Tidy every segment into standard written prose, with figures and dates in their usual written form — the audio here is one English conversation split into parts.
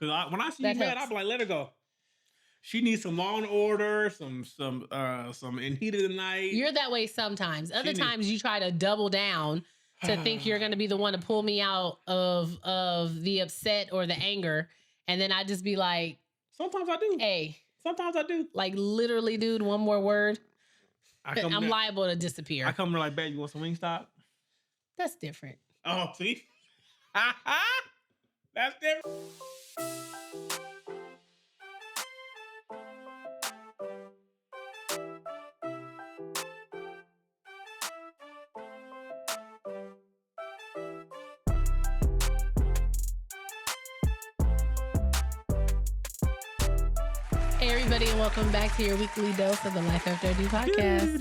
Because when I see you mad, I'm like, let her go. She needs some Law and Order, some In Heat of the Night. You're that way sometimes. Other times you try to double down to think you're going to be the one to pull me out of the upset or the anger. And then I just be like... Sometimes I do. Hey. Sometimes I do. Like, literally, dude, one more word. I'm liable to disappear. I come like, babe, you want some Wingstop? That's different. Oh, see? That's different. Hey, everybody, and welcome back to your weekly dose of the Life After I Do podcast.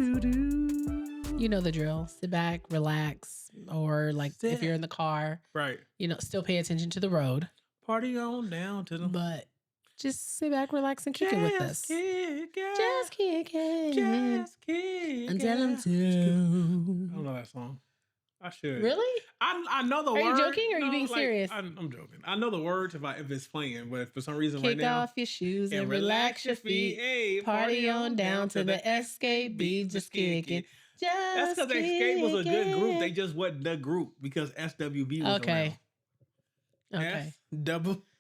You know the drill. Sit back, relax, or if you're in the car, right? Still pay attention to the road. Party on down to the... But just sit back, relax, and kick it with us. Just kick it. Just kick it. And tell them to. I don't know that song. I should. Really? I know the words. Are you joking or are you being serious? I'm joking. I know the words if it's playing, but for some reason kick right now. Kick off your shoes and relax your feet. Hey, party on down to the SKB. Just kick it. That's because Escape was a good group. They just wasn't the group because SWV was okay. around. Okay.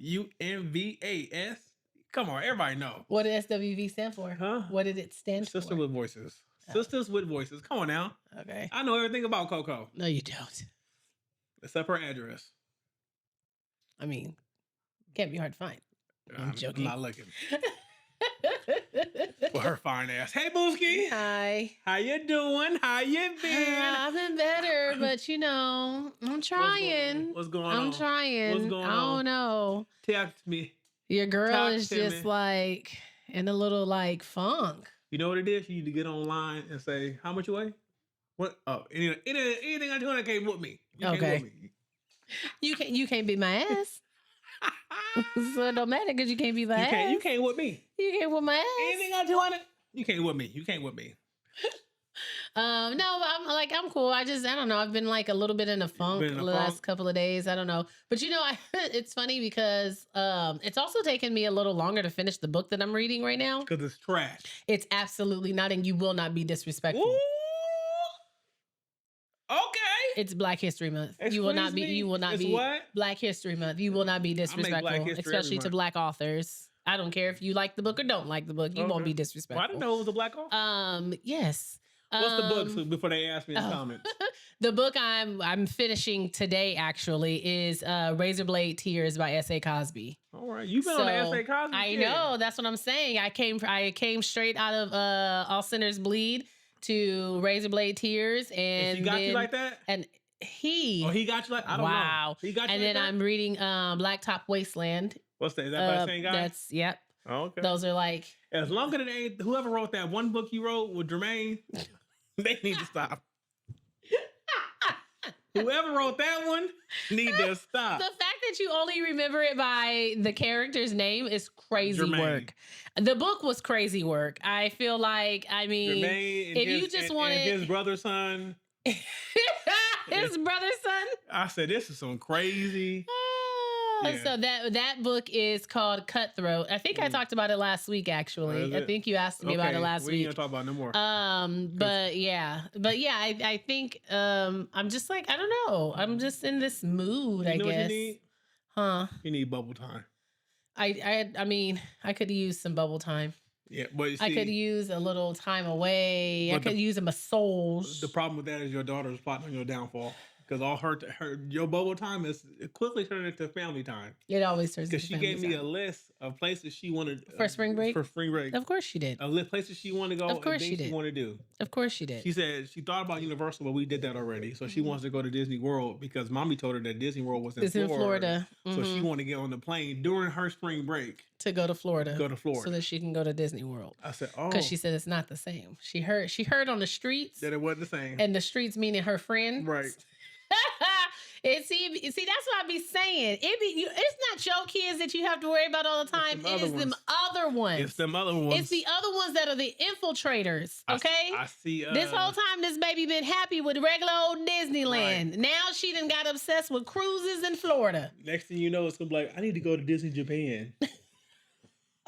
SWMVAS. Come on, everybody know. What did SWV stand for? Huh? What did it stand for? Sister with Voices. Sisters with Voices. Come on now. Okay. I know everything about Coco. No, you don't. Except her address. I mean, can't be hard to find. I'm joking. I'm not looking. For her fine ass. Hey, Booski. Hi. How you doing? How you been? I've been better, but I'm trying. What's going on? I'm trying. What's going on? I don't know. Text me. Your girl is just like in a little funk. You know what it is? You need to get online and say, how much you weigh? What? Oh, anything I do, I can't whoop me. You can't whoop me. You can't beat my ass. So it don't matter because you can't beat my ass. You can't whoop me. You can't whoop my ass. Anything I do on it, you can't whoop me. You can't whoop me. No, I'm cool. I don't know. I've been a little bit in a funk the last couple of days. I don't know. But it's funny because it's also taken me a little longer to finish the book that I'm reading right now. Because it's trash. It's absolutely not, and you will not be disrespectful. Ooh. Okay. It's Black History Month. You will not be what? Black History Month. You will not be disrespectful, especially to Black authors. I don't care if you like the book or don't like the book. You won't be disrespectful. Well, I didn't know it was a Black author. Yes. What's the book before they ask me in the comments? The book I'm finishing today actually is Razorblade Tears by S.A. Cosby. All right, you've been on the S.A. Cosby. I know, that's what I'm saying. I came straight out of All Sinners Bleed to Razorblade Tears, and she got you like that. And he got you like I don't know. He got you. And then I'm reading Blacktop Wasteland. What's that? Is that by the same guy? Yep. Oh, okay. Those are as long as it ain't whoever wrote that one book you wrote with Jermaine, they need to stop. Whoever wrote that one need to stop. The fact that you only remember it by the character's name is crazy work. The book was crazy work. I feel Jermaine and you just wanted his brother's son. His brother's son? I said, this is some crazy. Yeah. So that book is called Cutthroat. I think I talked about it last week, actually. I think you asked me about it last week. We ain't gonna talk about it no more. But I think I'm just I don't know. I'm just in this mood, I guess. What you need? Huh? You need bubble time. I mean, I could use some bubble time. Yeah, but you see, I could use a little time away. I could use a massage. The problem with that is your daughter is plotting on your downfall. Because all your bubble time is quickly turning into family time. It always turns into family time. Because she gave me a list of places she wanted for spring break. For spring break, of course she did. A list of places she wanted to go. Of course she did. She wanted to do. Of course she did. She said she thought about Universal, but we did that already. So she wants to go to Disney World because Mommy told her that Disney World was in Florida. So she wanted to get on the plane during her spring break to go to Florida. So that she can go to Disney World. I said, oh, because she said it's not the same. She heard on the streets that it wasn't the same, and the streets meaning her friend, right? see, that's what I be saying. It's not your kids that you have to worry about all the time. It is them other ones. It's them other ones. It's the other ones that are the infiltrators. Okay. I see. This whole time, this baby been happy with regular old Disneyland. Right. Now she done got obsessed with cruises in Florida. Next thing you know, it's gonna be like, I need to go to Disney Japan.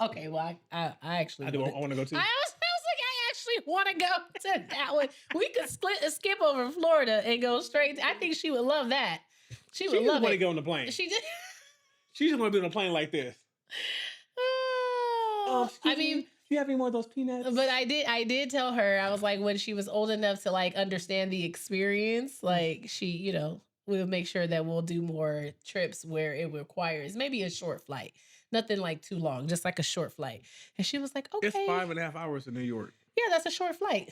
Okay, well, I actually I want to go too. I was like, I actually want to go to that one. We could skip over Florida and go straight. I think she would love that. She would love it. Want to go on the plane. She did. She just want to be on a plane like this. I mean, do you have any more of those peanuts? But I did tell her, I was like, when she was old enough to like understand the experience, like she, we'll make sure that we'll do more trips where it requires maybe a short flight. Nothing like too long, just like a short flight. And she was like, okay. It's 5.5 hours to New York. Yeah, that's a short flight.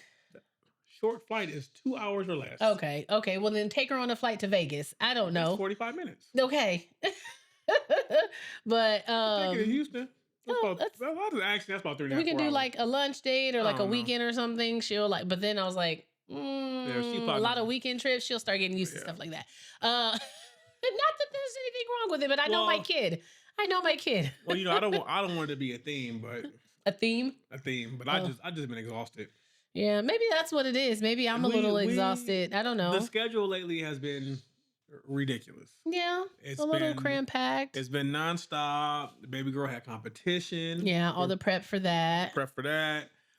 Short flight is 2 hours or less. Okay. Well, then take her on a flight to Vegas. I don't know. That's 45 minutes. Okay. But take it to Houston. That's about 3.5 We can do hours. like a lunch date or like a weekend or something. She'll like, but then I was like, a lot of weekend trips. She'll start getting used to stuff like that. Not that there's anything wrong with it, but I know my kid. Well, I don't want it to be a theme, but a theme. But I just been exhausted. Yeah, maybe that's what it is. Maybe I'm a little exhausted. I don't know. The schedule lately has been ridiculous. Yeah, it's a little cram-packed. It's been nonstop. The baby girl had competition. Yeah, all the prep for that.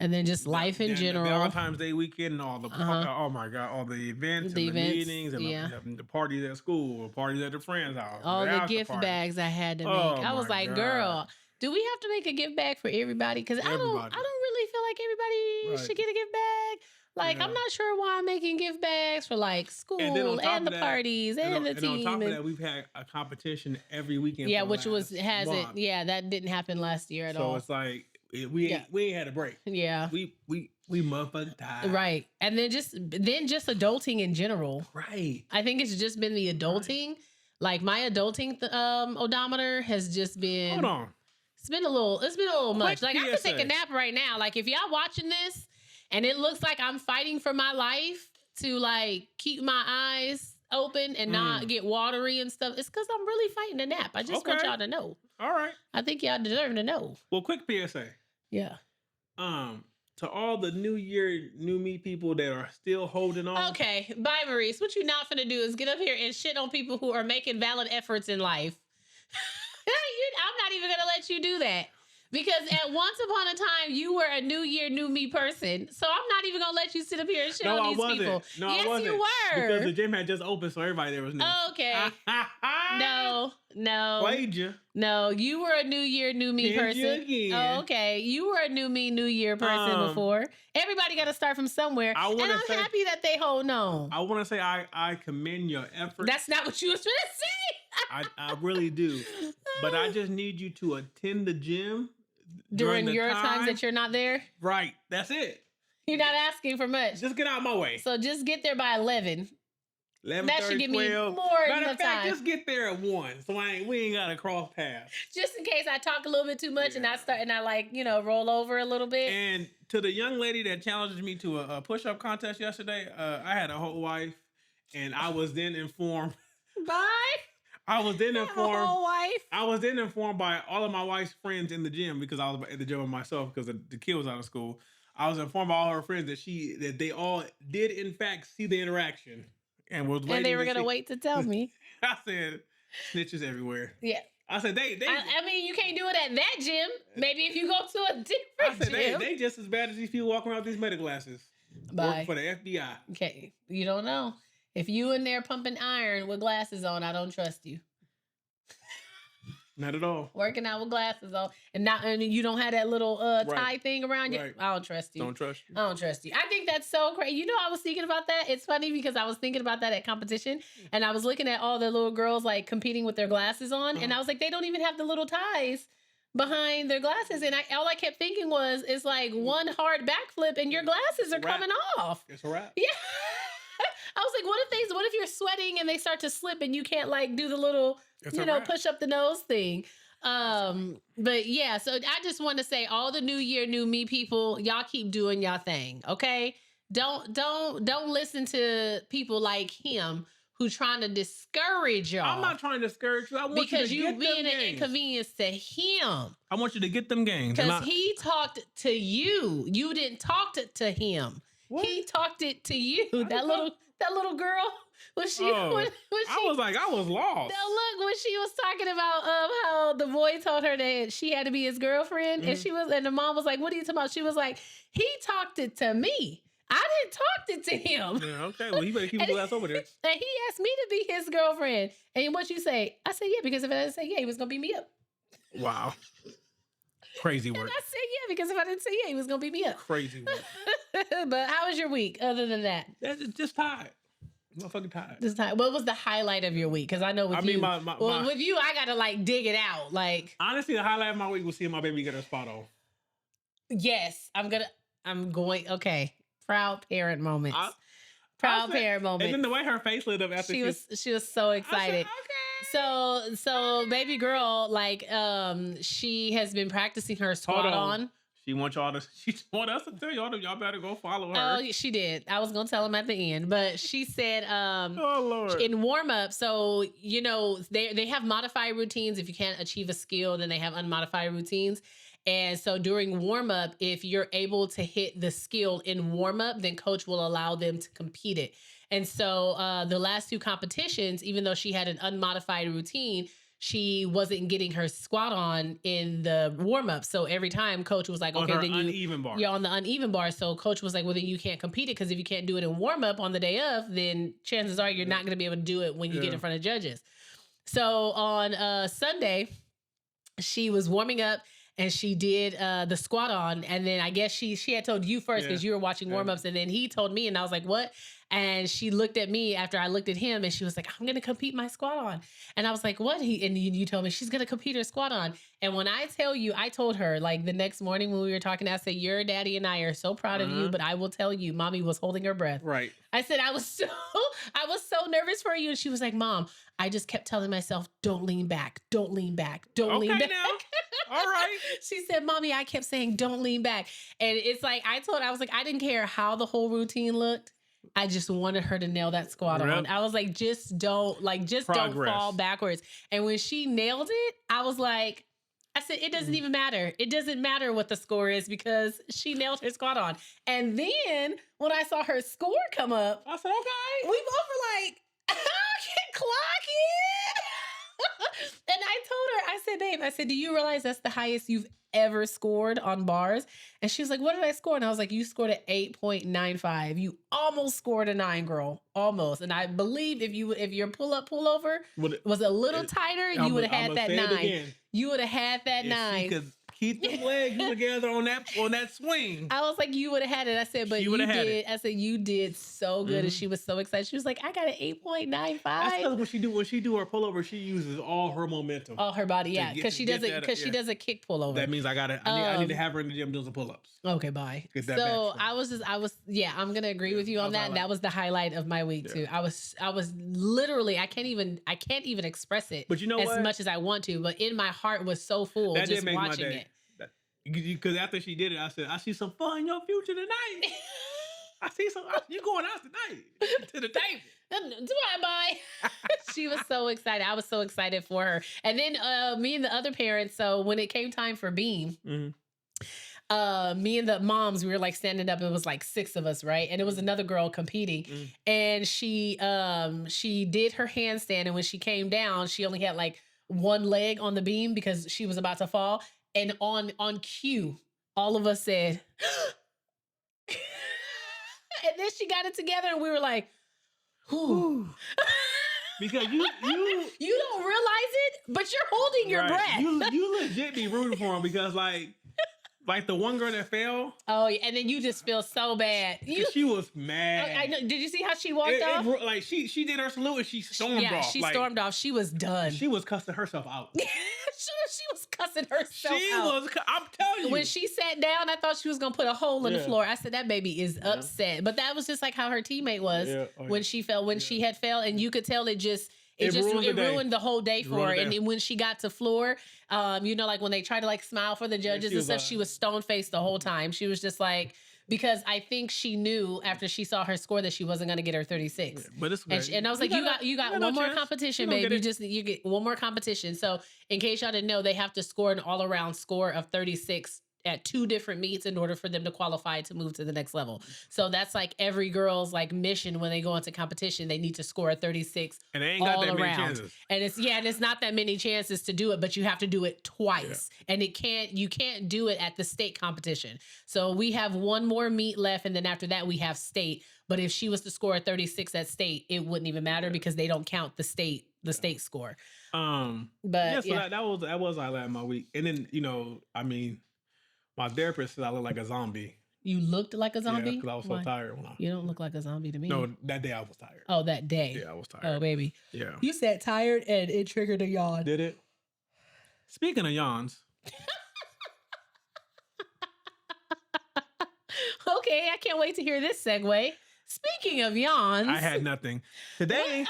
And then just life in general. The Valentine's Day weekend and all the oh my God, all the events, the meetings, and the parties at school, parties at the friend's house, all the gift bags I had to make. I was like, girl, do we have to make a gift bag for everybody? Because I don't really feel like everybody should get a gift bag. Like, I'm not sure why I'm making gift bags for like school and the parties and the team. On top of that, we've had a competition every weekend. Yeah, which hasn't. Yeah, that didn't happen last year at all. So it's like we ain't had a break. Yeah, we motherfucking tired. Right, and then just adulting in general. Right. I think it's just been the adulting. Right. Like my adulting odometer has just been. Hold on. It's been a little much. Like I could take a nap right now. Like if y'all watching this. And it looks like I'm fighting for my life to like keep my eyes open and not get watery and stuff. It's because I'm really fighting a nap. I just want y'all to know. All right. I think y'all deserve to know. Well, quick PSA. Yeah. To all the New Year, New Me people that are still holding on. Okay. Bye, Maurice. What you not finna do is get up here and shit on people who are making valid efforts in life. I'm not even gonna let you do that. Because at once upon a time, you were a New Year, New Me person. So I'm not even going to let you sit up here and shit on these people. No, yes, I wasn't. You were. Because the gym had just opened, so everybody there was new. Okay. No. Played you. No, you were a New Year, New Me person. Oh, okay. You were a New Me, New Year person before. Everybody got to start from somewhere. And I'm happy that they hold on. I want to say I commend your effort. That's not what you was trying to say. I really do. But I just need you to attend the gym. During your times that you're not there? Right. That's it. You're not asking for much. Just get out of my way. So just get there by 11. 11, that 30, should give 12. me more Matter of fact, time. just get there at 1. So we ain't got to cross paths. Just in case I talk a little bit too much and I like, roll over a little bit. And to the young lady that challenged me to a push-up contest yesterday, I had a whole wife and I was then informed. Bye. I was then informed by all of my wife's friends in the gym because I was at the gym with myself because the kid was out of school. I was informed by all her friends that they all did in fact see the interaction and they were gonna wait to tell me. I said snitches everywhere. Yeah. I said they. I mean, you can't do it at that gym. Maybe if you go to a different gym. They just as bad as these people walking around with these medical glasses. Working for the FBI. Okay, you don't know. If you in there pumping iron with glasses on, I don't trust you. Not at all. Working out with glasses on, and you don't have that little tie thing around you. Right. I don't trust you. Don't trust you. I don't trust you. I think that's so crazy. I was thinking about that. It's funny because I was thinking about that at competition, and I was looking at all the little girls like competing with their glasses on, and I was like, they don't even have the little ties behind their glasses, and all I kept thinking was, it's like one hard backflip, and your glasses are coming off. It's a wrap. Yeah. I was like, what if you're sweating and they start to slip and you can't like do the little, push up the nose thing. But yeah, so I just want to say all the New Year, New Me people, y'all keep doing y'all thing. Okay. Don't listen to people like him who trying to discourage y'all. I'm not trying to discourage you. I want because you to get being them an gains. Inconvenience to him. I want you to get them gains. Because he talked to you. You didn't talk to him. What? He talked it to you. That little girl. When she, I was like, I was lost. Now look, when she was talking about how the boy told her that she had to be his girlfriend, and the mom was like, "What are you talking about?" She was like, "He talked it to me. I didn't talk it to him." Yeah, okay. Well, he better keep his ass over there. And he asked me to be his girlfriend. And what you say? I said, yeah, because if I didn't say yeah, he was gonna beat me up. Wow. Crazy work. And I said yeah, because if I didn't say yeah, he was gonna beat me up. Crazy work. But how was your week other than that? That's just tired. Motherfucking tired. Just tired. What was the highlight of your week? Because I know with you, with you, I gotta like dig it out. Like honestly, the highlight of my week was seeing my baby get her spot on. Yes, I'm going. Okay, proud parent moments. Proud parent moments. And then the way her face lit up after she was so excited. Okay. So baby girl, like she has been practicing her squat on. She want us to tell y'all better go follow her. Oh, she did. I was gonna tell them at the end, but she said oh Lord. In warm up, so you know, they have modified routines. If you can't achieve a skill, then they have unmodified routines. And so during warm up, if you're able to hit the skill in warm up, then coach will allow them to compete it. And so the last two competitions, even though she had an unmodified routine, she wasn't getting her squat on in the warm up. So every time coach was like, okay, then you're on the uneven bar. So coach was like, well, then you can't compete it. Cause if you can't do it in warm up on the day of, then chances are you're not going to be able to do it when you get in front of judges. So on Sunday, she was warming up and she did the squat on. And then I guess she had told you first because you were watching warm ups. And then he told me and I was like, what? And she looked at me after I looked at him and she was like, I'm going to compete my squat on. And I was like, what? And you told me she's going to compete her squat on. And when I tell you, I told her like the next morning when we were talking, I said, your daddy and I are so proud of you, but I will tell you, mommy was holding her breath. Right. I said, I was so nervous for you. And she was like, Mom, I just kept telling myself, don't lean back. Don't lean back. Don't lean back. Now. All right. She said, Mommy, I kept saying, don't lean back. And it's like, I was like, I didn't care how the whole routine looked. I just wanted her to nail that squat on. I was like, don't fall backwards. And when she nailed it, I was like, I said, it doesn't even matter. It doesn't matter what the score is because she nailed her squat on. And then when I saw her score come up, I said, okay. We both were like, I can't clock it. And I told her, I said, babe, I said, do you realize that's the highest you've ever scored on bars? And she was like, what did I score? And I was like, you scored an 8.95. You almost scored a 9, girl. Almost. And I believe if your pullover was a little tighter, you would have had that 9. You would have had that 9. She could keep the legs together on that swing. I was like, you would have had it. I said, but you did. I said, you did so good. And she was so excited. She was like, I got an 8.95. That's because when she do her pullover, she uses all her momentum. All her body, yeah. Because she does a kick pullover. That means I need to have her in the gym doing some pull-ups. Okay, bye. So I'm gonna agree with you on that. That was the highlight of my week too. I was literally, I can't even express it. But you know as much as I want to, but in my heart was so full that just watching it. Because after she did it, I said, I see some fun in your future tonight. I see you going out tonight to the table. Bye. She was so excited. I was so excited for her. And then me and the other parents, so when it came time for Beam, me and the moms, we were like standing up. It was like 6 of us, right? And it was another girl competing. And she did her handstand. And when she came down, she only had like one leg on the beam because she was about to fall. And on cue, all of us said, and then she got it together and we were like, whew. Because you don't realize it, but you're holding your breath. You legit be rooting for him because like the one girl that fell. Oh, yeah, and then you just feel so bad. She was mad. I know. Did you see how she walked off? Like she did her salute and she stormed off. Yeah, she stormed off. She was done. She was cussing herself out. She was cussing herself out. I'm telling you. When she sat down, I thought she was going to put a hole in the floor. I said, that baby is upset. But that was just like how her teammate was when she fell, when she had fell. And you could tell it ruined the whole day for her. And then when she got to floor, like when they try to like smile for the judges and stuff, she was stone faced the whole time. She was just like because I think she knew after she saw her score that she wasn't going to get her 36. Yeah, but it's and I was like, you got one more competition, babe. You get one more competition. So in case y'all didn't know, they have to score an all around score of 36 at 2 different meets in order for them to qualify to move to the next level. So that's like every girl's like mission when they go into competition. They need to score a 36 and they ain't got that around. many chances. And it's not that many chances to do it, but you have to do it twice. Yeah. And you can't do it at the state competition. So we have one more meet left, and then after that we have state. But if she was to score a 36 at state, it wouldn't even matter because they don't count the state score. But yeah, so that was I last my week. And then, I mean, my therapist said I look like a zombie. You looked like a zombie? Yeah, because I was so tired. You don't look like a zombie to me. No, that day I was tired. Oh, that day? Yeah, I was tired. Oh, baby. Yeah. You said tired and it triggered a yawn. Did it? Speaking of yawns. Okay, I can't wait to hear this segue. Speaking of yawns. I had nothing. Today,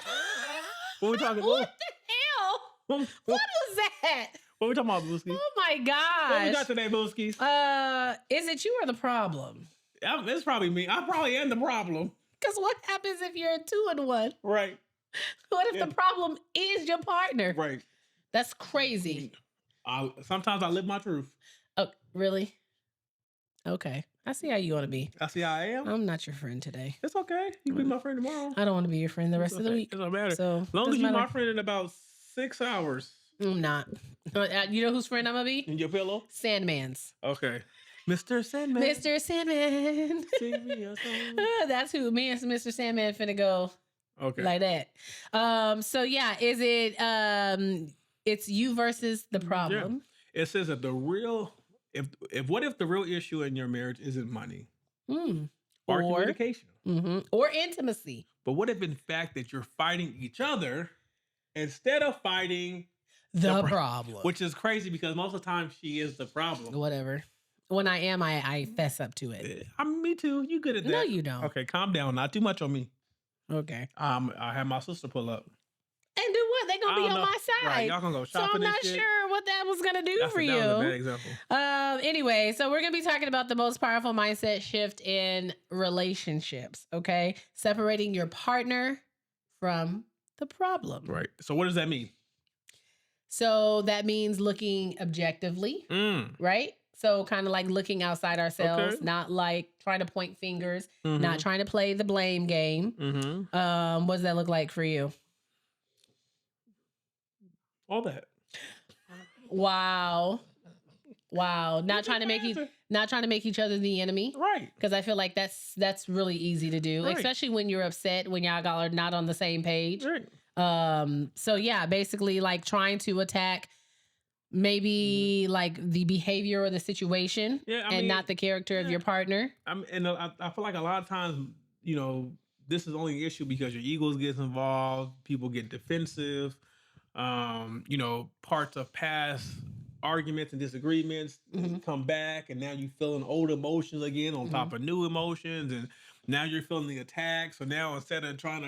what are we talking about? What the hell? What was that? What are we talking about, Booski? Oh my gosh. What we got today, Booskies? Is it you or the problem? It's probably me. I probably am the problem. Because what happens if you're a 2-in-1? Right. What if the problem is your partner? Right. That's crazy. Sometimes I live my truth. Oh, really? Okay. I see how you want to be. I see how I am. I'm not your friend today. It's okay. You can be my friend tomorrow. I don't want to be your friend the rest of the week. It doesn't matter. So, as long as you're my friend in about 6 hours. I'm not. You know whose friend I'm going to be? In your pillow? Sandman's. Okay. Mr. Sandman. Mr. Sandman. Sing me a song. That's who me and Mr. Sandman finna go. Okay. Like that. So yeah, is it it's you versus the problem? Yeah. It says that what if the real issue in your marriage isn't money? Or communication. Or intimacy. But what if in fact that you're fighting each other instead of fighting the problem? Which is crazy because most of the time she is the problem. Whatever. When I am, I fess up to it. Me too. You good at that? No, you don't. Okay, calm down. Not too much on me. Okay. I had my sister pull up. And do what? They gonna be on my side. Right, y'all gonna go shopping. So I'm not shit. sure what that was gonna do for you. That was a bad example. Anyway, so we're gonna be talking about the most powerful mindset shift in relationships. Okay, separating your partner from the problem. Right. So what does that mean? So that means looking objectively, right? So kind of like looking outside ourselves, not like trying to point fingers, not trying to play the blame game. What does that look like for you? All that. Wow. Not trying to make each other the enemy. Right. Because I feel like that's really easy to do, especially when you're upset, when y'all are not on the same page. Right. So yeah, basically like trying to attack maybe like the behavior or the situation and not the character of your partner. I feel like a lot of times, this is only an issue because your egos gets involved. People get defensive. Parts of past arguments and disagreements come back, and now you feeling old emotions again on top of new emotions, and now you're feeling the attack. So now instead of trying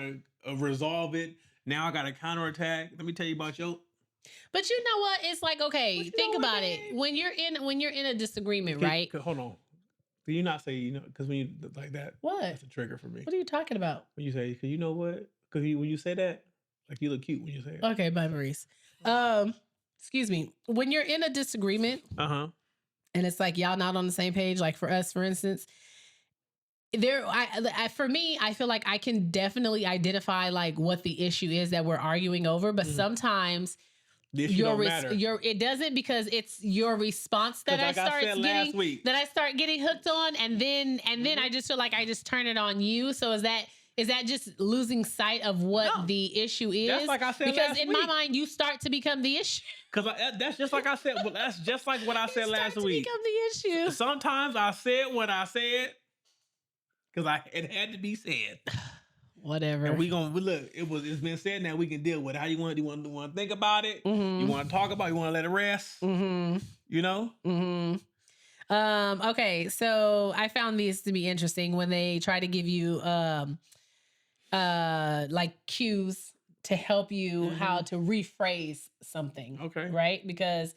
to resolve it, now I got a counterattack. Let me tell you about your. But you know what? It's like, okay, think about it. When you're in a disagreement, right? Hold on. Do you not say because when you like that, what? That's a trigger for me. What are you talking about? When you say, because you know what? Because when you say that, like you look cute when you say it. Okay, bye, Maurice. Excuse me. When you're in a disagreement, and it's like y'all not on the same page. Like for us, for instance, for me, I feel like I can definitely identify like what the issue is that we're arguing over, but sometimes. It doesn't, because it's your response that I start getting hooked on, and then I just feel like I just turn it on you. So is that just losing sight of what the issue is? That's like I said because in my mind you start to become the issue. Because that's just like I said. Well, that's just like what I said last week. Become the issue. Sometimes I said what I said because it had to be said. Whatever. And look. It's been said. Now we can deal with it. How you want? You want to think about it? You want to talk about it? You want to let it rest? Okay. So I found these to be interesting when they try to give you like cues to help you how to rephrase something. Okay. Right? Because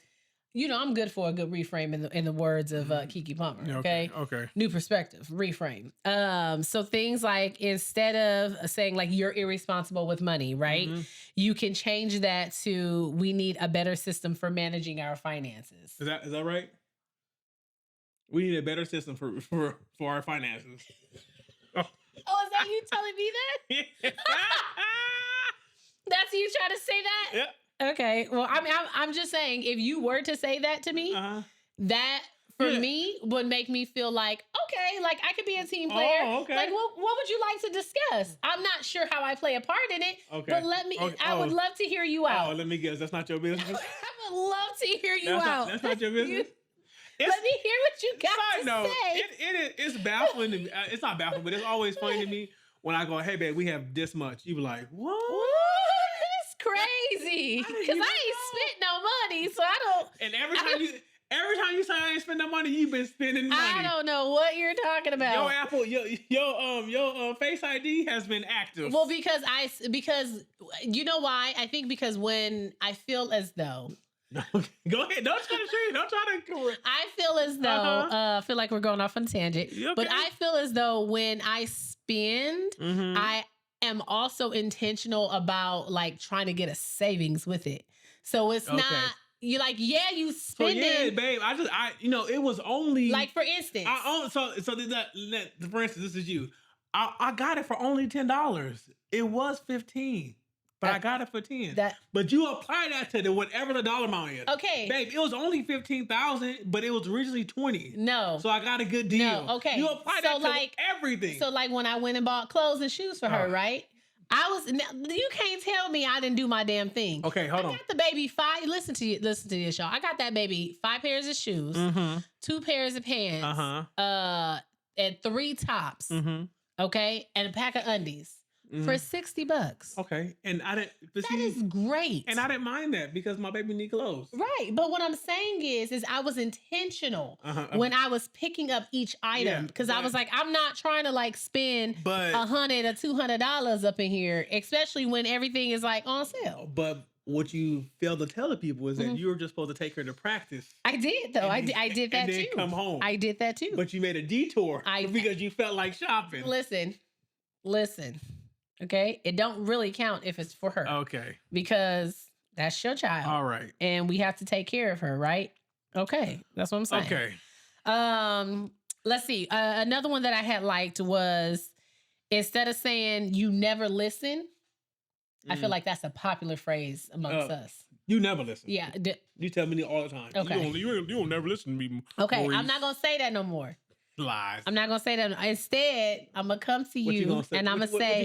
I'm good for a good reframe in the words of Keke Palmer. Okay. Okay. New perspective, reframe. So things like, instead of saying like you're irresponsible with money, right? You can change that to, we need a better system for managing our finances. Is that right? We need a better system for our finances. Oh, is that you telling me that? That's you trying to say that? Yep. Okay. Well, I'm just saying, if you were to say that to me, that for me would make me feel like, okay, like I could be a team player. Oh, okay. Like, what would you like to discuss? I'm not sure how I play a part in it, but I would love to hear you out. Oh, let me guess. That's not your business. I would love to hear you out. That's not your business. Let me hear what you got to say. It's baffling to me. It's not baffling, but it's always funny to me when I go, "Hey, babe, we have this much." You be like, "What? That's crazy." Because I ain't spent no money, so I don't. And every time you say I ain't spend no money, you've been spending money. I don't know what you're talking about. Your Apple, your Face ID has been active. Well, because you know why? I think because when I feel as though. Go ahead. Don't try to. I feel as though I feel like we're going off on a tangent, but I feel as though when I spend, I am also intentional about like trying to get a savings with it. So it's not you like you spend it, babe. It was only like, for instance, for instance, this is you. I got it for only $10. It was $15. But I got it for 10. But you apply that to whatever the dollar amount is. Okay. Babe, it was only 15,000, but it was originally 20. No. So I got a good deal. No. Okay. You apply that to everything. So like when I went and bought clothes and shoes for her, right? You can't tell me I didn't do my damn thing. Okay, hold on. I got the baby listen to this, y'all. I got that baby 5 pairs of shoes, 2 pairs of pants, and 3 tops. Okay. And a pack of undies. For $60. Okay. And I didn't. That is great. And I didn't mind that because my baby need clothes. Right. But what I'm saying is I was intentional when I was picking up each item. Because I was like, I'm not trying to like spend $100 or $200 up in here, especially when everything is like on sale. But what you fail to tell the people is that you were just supposed to take her to practice. I did, though. I did that and then too. Come home. I did that too. But you made a detour because you felt like shopping. Listen. Okay, it don't really count if it's for her. Okay, because that's your child. All right, and we have to take care of her, right? Okay, that's what I'm saying. Okay. Let's see. Another one that I had liked was, instead of saying you never listen, I feel like that's a popular phrase amongst us. You never listen. Yeah, you tell me all the time. Okay, you don't never listen to me. Okay, Maurice. I'm not gonna say that no more. Lies. I'm not gonna say that. Instead, I'm gonna come to you and I'm gonna say,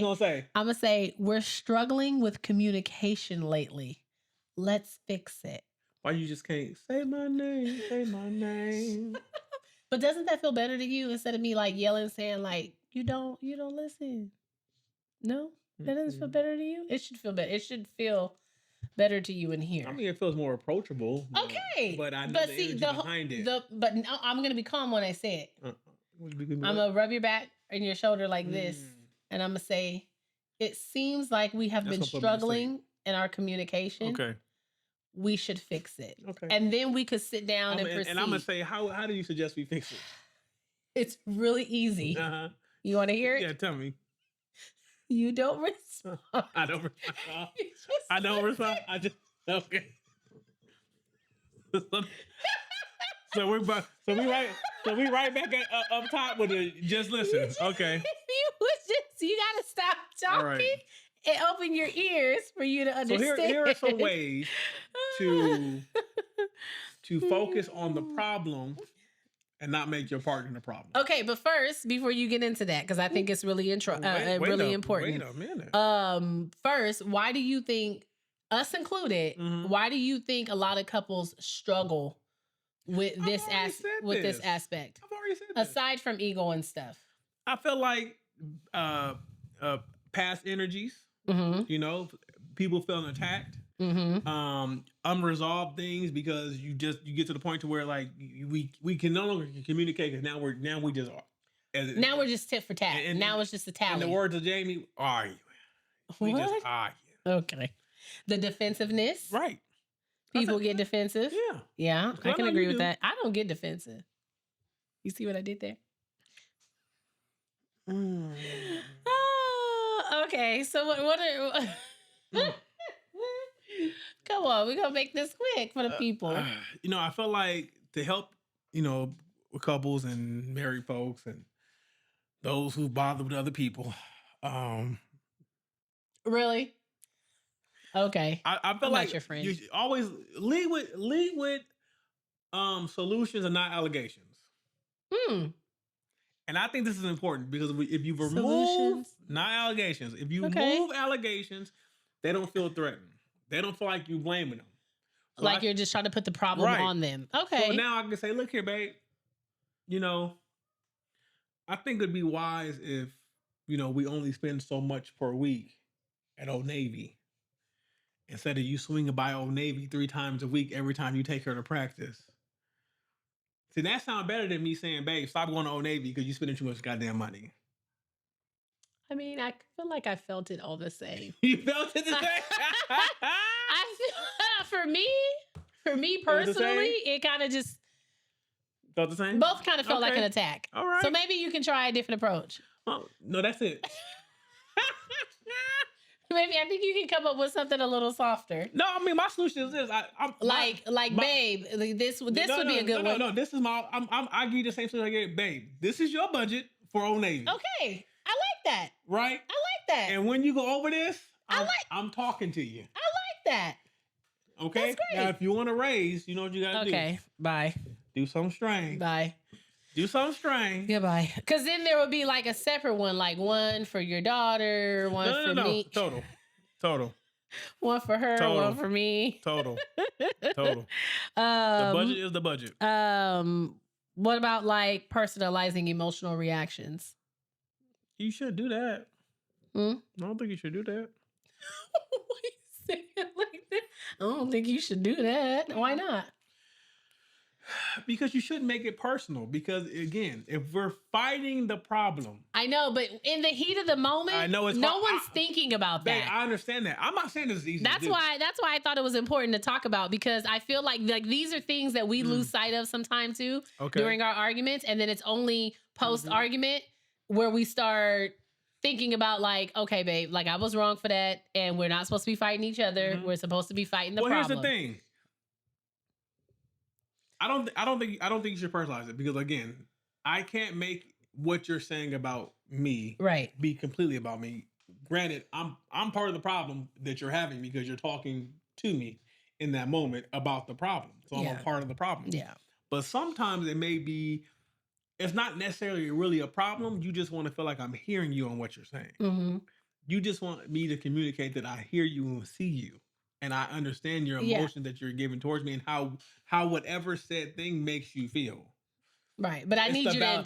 I'm gonna say, we're struggling with communication lately. Let's fix it. Why you just can't say my name? Say my name. But doesn't that feel better to you instead of me like yelling, saying like you don't listen? No, that doesn't feel better to you. It should feel better. It should feel better to you in here. I mean, it feels more approachable. Okay, but I know the energy behind it. But no, I'm gonna be calm when I say it. I'm gonna rub your back and your shoulder like this, and I'm gonna say, it seems like we have been struggling in our communication. Okay, we should fix it. Okay, and then we could sit down and proceed. And I'm gonna say, how do you suggest we fix it? It's really easy. You want to hear it? Yeah, tell me. You don't respond. I don't respond. I don't respond. I just okay. So we right back up top with it. Just listen. Okay. You gotta stop talking and open your ears for you to understand. So here are some ways to focus on the problem and not make your partner the problem. Okay, but first, before you get into that, because I think it's really really important. Wait a minute. First, why do you think, us included, why do you think a lot of couples struggle with this aspect? I've already said this. Aside from ego and stuff, I feel like past energies. People feeling attacked. Unresolved things because you get to the point to where like we can no longer communicate because now we just are. Now we're just tit for tat. Now it's just a tally. In the words of Jamie, argue. We just argue. Okay. The defensiveness. Right. People get defensive. Yeah. Yeah, I can agree with that. I don't get defensive. You see what I did there? Oh, okay. So what are... Come on, we're going to make this quick for the people. I feel like to help, couples and married folks and those who bother with other people. Really? Okay. I feel I'm like not your friend. You always lead with solutions and not allegations. And I think this is important because if you remove solutions, not allegations, if you remove allegations, they don't feel threatened. They don't feel like you blaming them. So like you're just trying to put the problem on them. Okay. So now I can say, look here, babe. I think it'd be wise if, we only spend so much per week at Old Navy. Instead of you swinging by Old Navy 3 times a week every time you take her to practice. See, that sounds better than me saying, babe, stop going to Old Navy because you're spending too much goddamn money. I mean, I feel like I felt it all the same. You felt it the same? I feel, for me personally, it kind of just... Felt the same? Both kind of felt like an attack. All right. So maybe you can try a different approach. Oh, no, that's it. Maybe I think you can come up with something a little softer. No, I mean my solution is this. Babe, this would be a good one. No, this is I give you the same solution I gave, babe. This is your budget for Old Navy. Okay, I like that. Right? I like that. And when you go over this, I'm talking to you. I like that. Okay. That's great. Now, if you want to raise, you know what you gotta do. Okay. Bye. Do some strange. Bye. Do some strange. Goodbye. Because then there would be like a separate one, like one for your daughter, one for me. Total. One for her, one for me. Total. The budget is the budget. What about like personalizing emotional reactions? You should do that. I don't think you should do that. Why you say it like that? I don't think you should do that. Why not? Because you shouldn't make it personal. Because again, if we're fighting the problem, I know, but in the heat of the moment, I know no one's thinking about that. I understand that. I'm not saying this is easy. That's why I thought it was important to talk about, because I feel like these are things that we lose sight of sometimes too during our arguments, and then it's only post argument where we start thinking about like, okay, babe, like I was wrong for that, and we're not supposed to be fighting each other. We're supposed to be fighting the problem. Here's the thing. I don't think you should personalize it, because again, I can't make what you're saying about me be completely about me. Granted, I'm part of the problem that you're having because you're talking to me in that moment about the problem. So I'm a part of the problem. Yeah. But sometimes it's not necessarily really a problem. You just want to feel like I'm hearing you on what you're saying. You just want me to communicate that I hear you and see you. And I understand your emotion that you're giving towards me, and how whatever said thing makes you feel. Right. But I need you to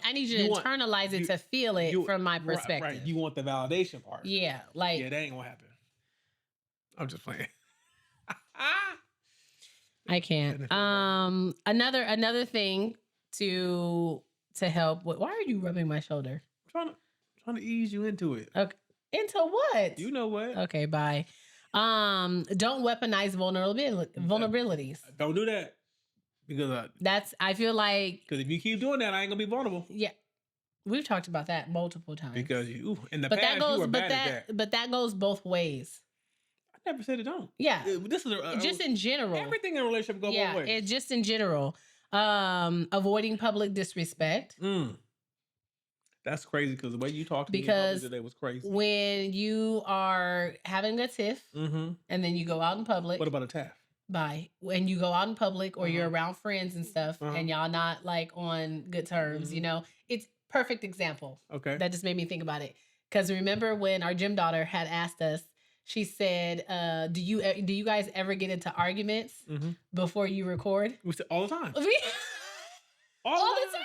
internalize it to feel it from my perspective. Right. You want the validation part. Yeah. Like, that ain't gonna happen. I'm just playing. I can't. Another thing to help with, why are you rubbing my shoulder? I'm trying to ease you into it. Okay. Into what? You know what? Okay, bye. Don't weaponize vulnerabilities. Don't do that, because I feel like, because if you keep doing that, I ain't gonna be vulnerable. Yeah, we've talked about that multiple times. Because you in the past you were bad at that. But that goes both ways. I never said it don't. Yeah, this is just in general. Everything in a relationship goes both ways. It's just in general. Avoiding public disrespect. That's crazy, because the way you talked to me today was crazy. When you are having a tiff and then you go out in public. What about a tiff? When you go out in public or you're around friends and stuff and y'all not like on good terms, it's perfect example. Okay. That just made me think about it. Because remember when our gym daughter had asked us, she said, do you guys ever get into arguments before you record? We said all the time. All the time.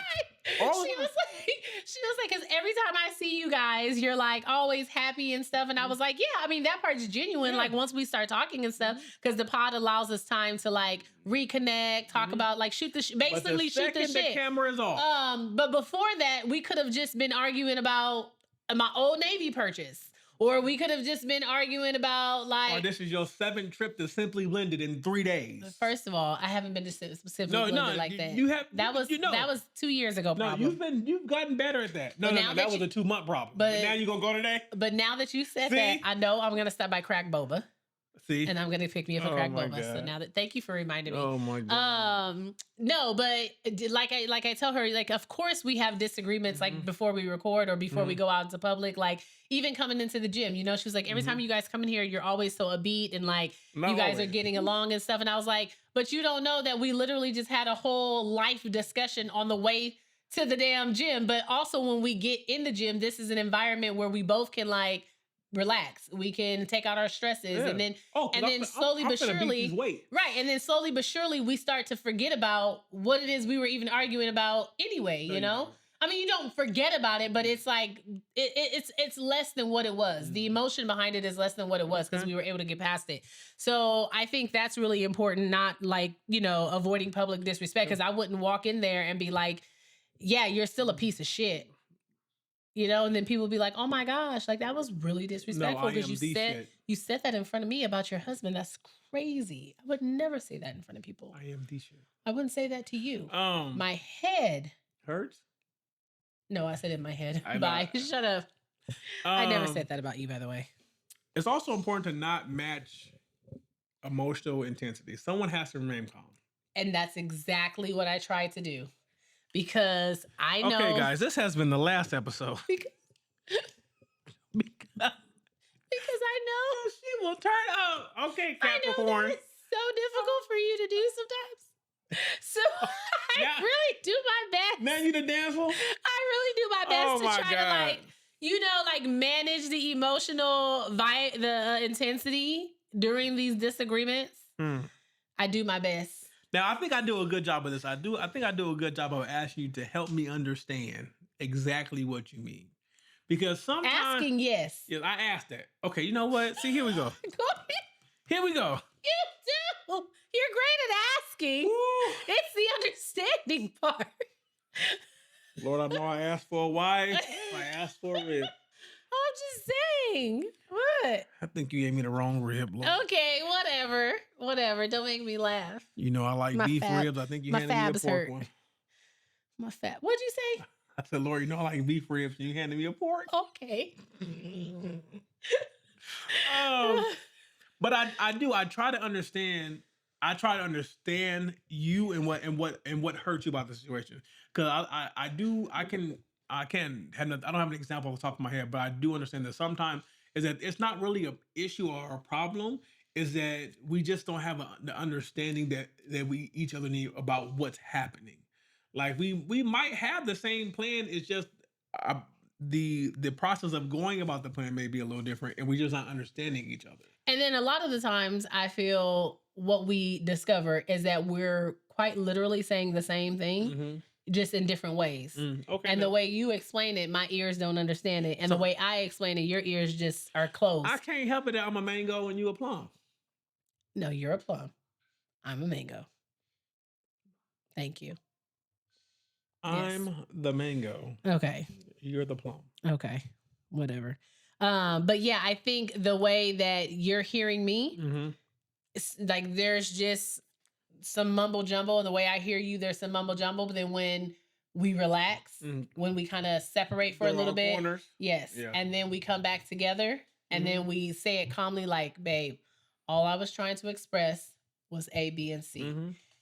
She was like, because every time I see you guys, you're like always happy and stuff. And I was like, yeah, I mean, that part's genuine. Like once we start talking and stuff, because the pod allows us time to like reconnect, talk about like basically shoot the shit. The camera is off. But before that, we could have just been arguing about my Old Navy purchase. Or we could have just been arguing about Or this is your 7th trip to Simply Blended in 3 days. First of all, I haven't been to Simply Blended like that. You have. That was 2 years ago. Problem. No, you've gotten better at that. No, that was a 2-month problem. But now you're gonna go today. But now that you said that, I know I'm gonna stop by Crack Boba. See? And I'm gonna pick me up a Crack Boba. God. So now thank you for reminding me. Oh my God. No, but like I tell her, like, of course we have disagreements, like before we record or before we go out into public, like even coming into the gym, she was like, every time you guys come in here, you're always so upbeat and like you guys are getting along and stuff. And I was like, but you don't know that we literally just had a whole life discussion on the way to the damn gym. But also when we get in the gym, this is an environment where we both can like relax. We can take out our stresses and then slowly but surely, right. And then slowly but surely we start to forget about what it is we were even arguing about anyway, you know? I mean, you don't forget about it, but it's like, it's less than what it was. The emotion behind it is less than what it was because we were able to get past it. So I think that's really important, not like, avoiding public disrespect, because I wouldn't walk in there and be like, yeah, you're still a piece of shit. And then people be like, "Oh my gosh, like that was really disrespectful because you said that in front of me about your husband. That's crazy. I would never say that in front of people. I am the shit. I wouldn't say that to you. My head hurts. No, I said in my head. Bye. Shut up. I never said that about you, by the way. It's also important to not match emotional intensity. Someone has to remain calm. And that's exactly what I tried to do. Because I know. Okay, guys, this has been the last episode. Because I know she will turn out. Okay, Capricorn. I know it's so difficult for you to do sometimes. So I really do my best. Now you the dancer? I really do my best to try to manage the emotional the intensity during these disagreements. I do my best. Now, I think I do a good job of this. I think I do a good job of asking you to help me understand exactly what you mean. Because sometimes... Asking, yes. Yeah, I asked that. Okay, you know what? See, here we go. Here we go. You do. You're great at asking. Ooh. It's the understanding part. Lord, I know I asked for a wife. I asked for a rib. I'm just saying. What? I think you gave me the wrong rib, Lord. Okay, whatever. Don't make me laugh. I like beef ribs. I think you handed me a pork one. My fat. What'd you say? I said, Lord, I like beef ribs. And you handed me a pork. Okay. But I try to understand. I try to understand you and what hurts you about the situation. Because I don't have an example off the top of my head, but I do understand that sometimes is that it's not really an issue or a problem. Is that we just don't have the understanding that we each other need about what's happening. Like we might have the same plan. It's just the process of going about the plan may be a little different, and we're just not understanding each other. And then a lot of the times, I feel what we discover is that we're quite literally saying the same thing. Just in different ways. Okay. And the way you explain it, my ears don't understand it. And the way I explain it, your ears just are closed. I can't help it that I'm a mango and you a plum. No, you're a plum. I'm a mango. Thank you. I'm the mango. Okay. You're the plum. Okay. Whatever. But yeah, I think the way that you're hearing me, it's like there's just some mumble jumble, and the way I hear you, there's some mumble jumble. But then when we relax, when we kind of separate for a little bit, corners. Yes, and then we come back together, and then we say it calmly, like, "Babe, all I was trying to express was A, B, and C."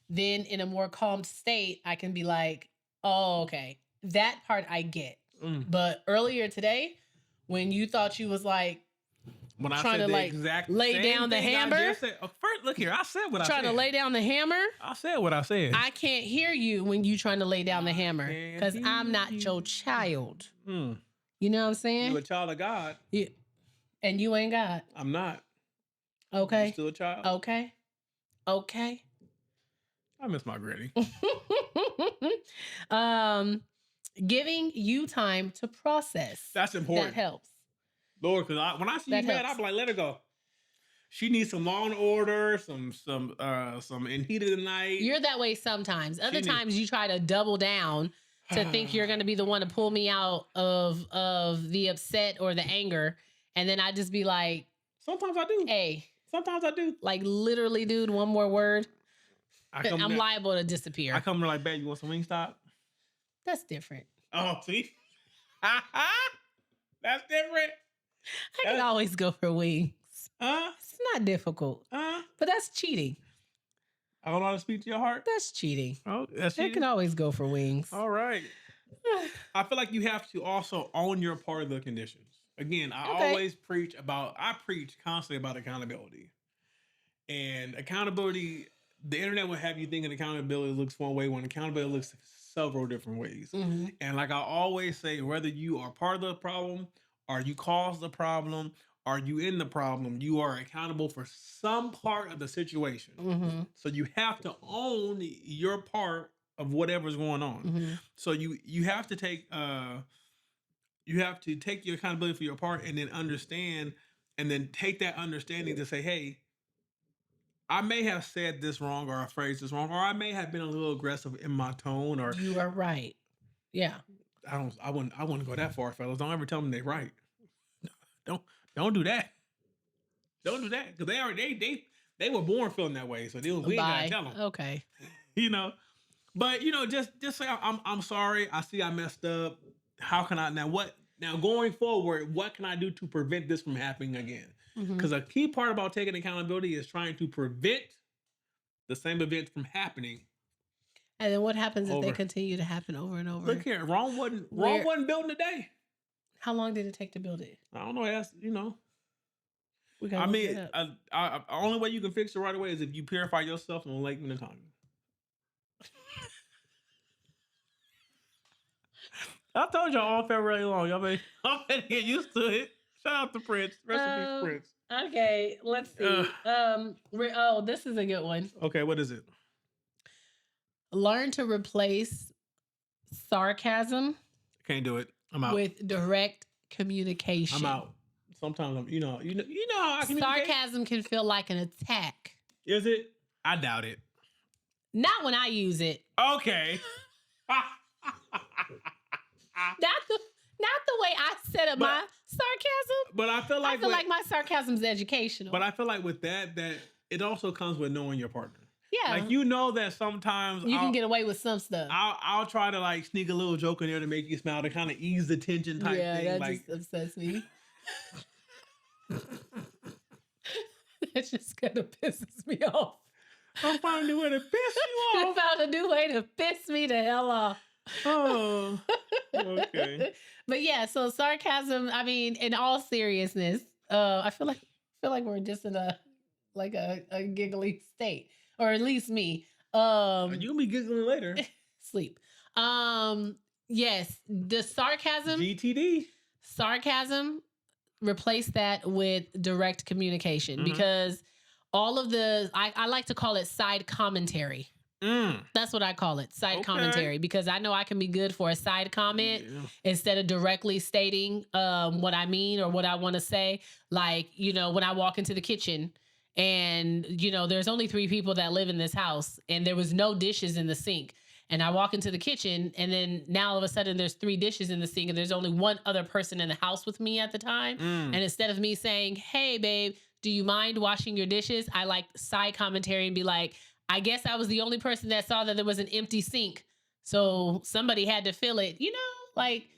Then in a more calmed state, I can be like, "Oh, okay, that part I get." But earlier today, when you thought you was like, when I trying to like lay down the hammer. First, look here. I said what I said. Trying to lay down the hammer. I said what I said. I can't hear you when you trying to lay down the hammer because I'm not your child. You know what I'm saying? You a child of God. Yeah. And you ain't God. I'm not. Okay. You still a child. Okay. I miss my granny. Giving you time to process. That's important. That helps. Lord, because when I see you mad, I'm like, let her go. She needs some Law and Order, some in Heat of the Night. You're that way sometimes. Other times you try to double down to think you're going to be the one to pull me out of the upset or the anger, And then I just be like, sometimes I do. Hey. Sometimes I do. Like, literally, dude, one more word. I'm liable to disappear. I come to like, babe, you want some Wingstop? That's different. Oh, see? That's different. I can always go for wings. It's not difficult. But that's cheating. I don't know how to speak to your heart? That's cheating. Oh, that's cheating? I can always go for wings. All right. I feel like you have to also own your part of the conditions. Again, I preach constantly about accountability. And accountability, the internet will have you thinking accountability looks one way when accountability looks several different ways. Mm-hmm. And like I always say, whether you are part of the problem or you cause the problem or you in the problem, you are accountable for some part of the situation. Mm-hmm. So you have to own your part of whatever's going on. Mm-hmm. So you have to take your accountability for your part and then understand and then take that understanding to say, hey, I may have said this wrong or I phrased this wrong, or I may have been a little aggressive in my tone. Or you are right. Yeah. I wouldn't go that far, fellas. Don't ever tell them they're right. Don't do that. Don't do that because they were born feeling that way, so we ain't gotta tell them. Okay. But just say I'm sorry. I see I messed up. How can I now going forward? What can I do to prevent this from happening again? Because a key part about taking accountability is trying to prevent the same event from happening. And then what happens if they continue to happen over and over? Look here, Rome wasn't built in a day. How long did it take to build it? I don't know. The only way you can fix it right away is if you purify yourself on Lake Minnetonka. I told y'all all felt really long. Y'all better get used to it. Shout out to Prince. Rest in peace, Prince. Okay, let's see. This is a good one. Okay, what is it? Learn to replace sarcasm. Can't do it. I'm out. With direct communication. I'm out. Sometimes I'm, you know how I communicate. Sarcasm can feel like an attack. Is it? I doubt it. Not when I use it. Okay. Not the way I set up my sarcasm. But I feel like my sarcasm is educational. But I feel like with that it also comes with knowing your partner. Yeah. Like that sometimes you can get away with some stuff. I'll try to like sneak a little joke in there to make you smile to kind of ease the tension type thing. Yeah, that just upsets me. That just kind of pisses me off. I'm finding a new way to piss you off. I found a new way to piss me the hell off. Oh, okay. But yeah, so sarcasm, I mean, in all seriousness, I feel like we're just in a giggly state. Or at least me. You'll be giggling later. Sleep. Yes, the sarcasm. GTD. Sarcasm, replace that with direct communication because all of I like to call it side commentary. That's what I call it, side commentary, because I know I can be good for a side comment instead of directly stating what I mean or what I want to say. Like, when I walk into the kitchen and, there's only 3 people that live in this house and there was no dishes in the sink. And I walk into the kitchen and then now all of a sudden there's 3 dishes in the sink and there's only one other person in the house with me at the time. And instead of me saying, hey, babe, do you mind washing your dishes? I like side commentary and be like, I guess I was the only person that saw that there was an empty sink. So somebody had to fill it, like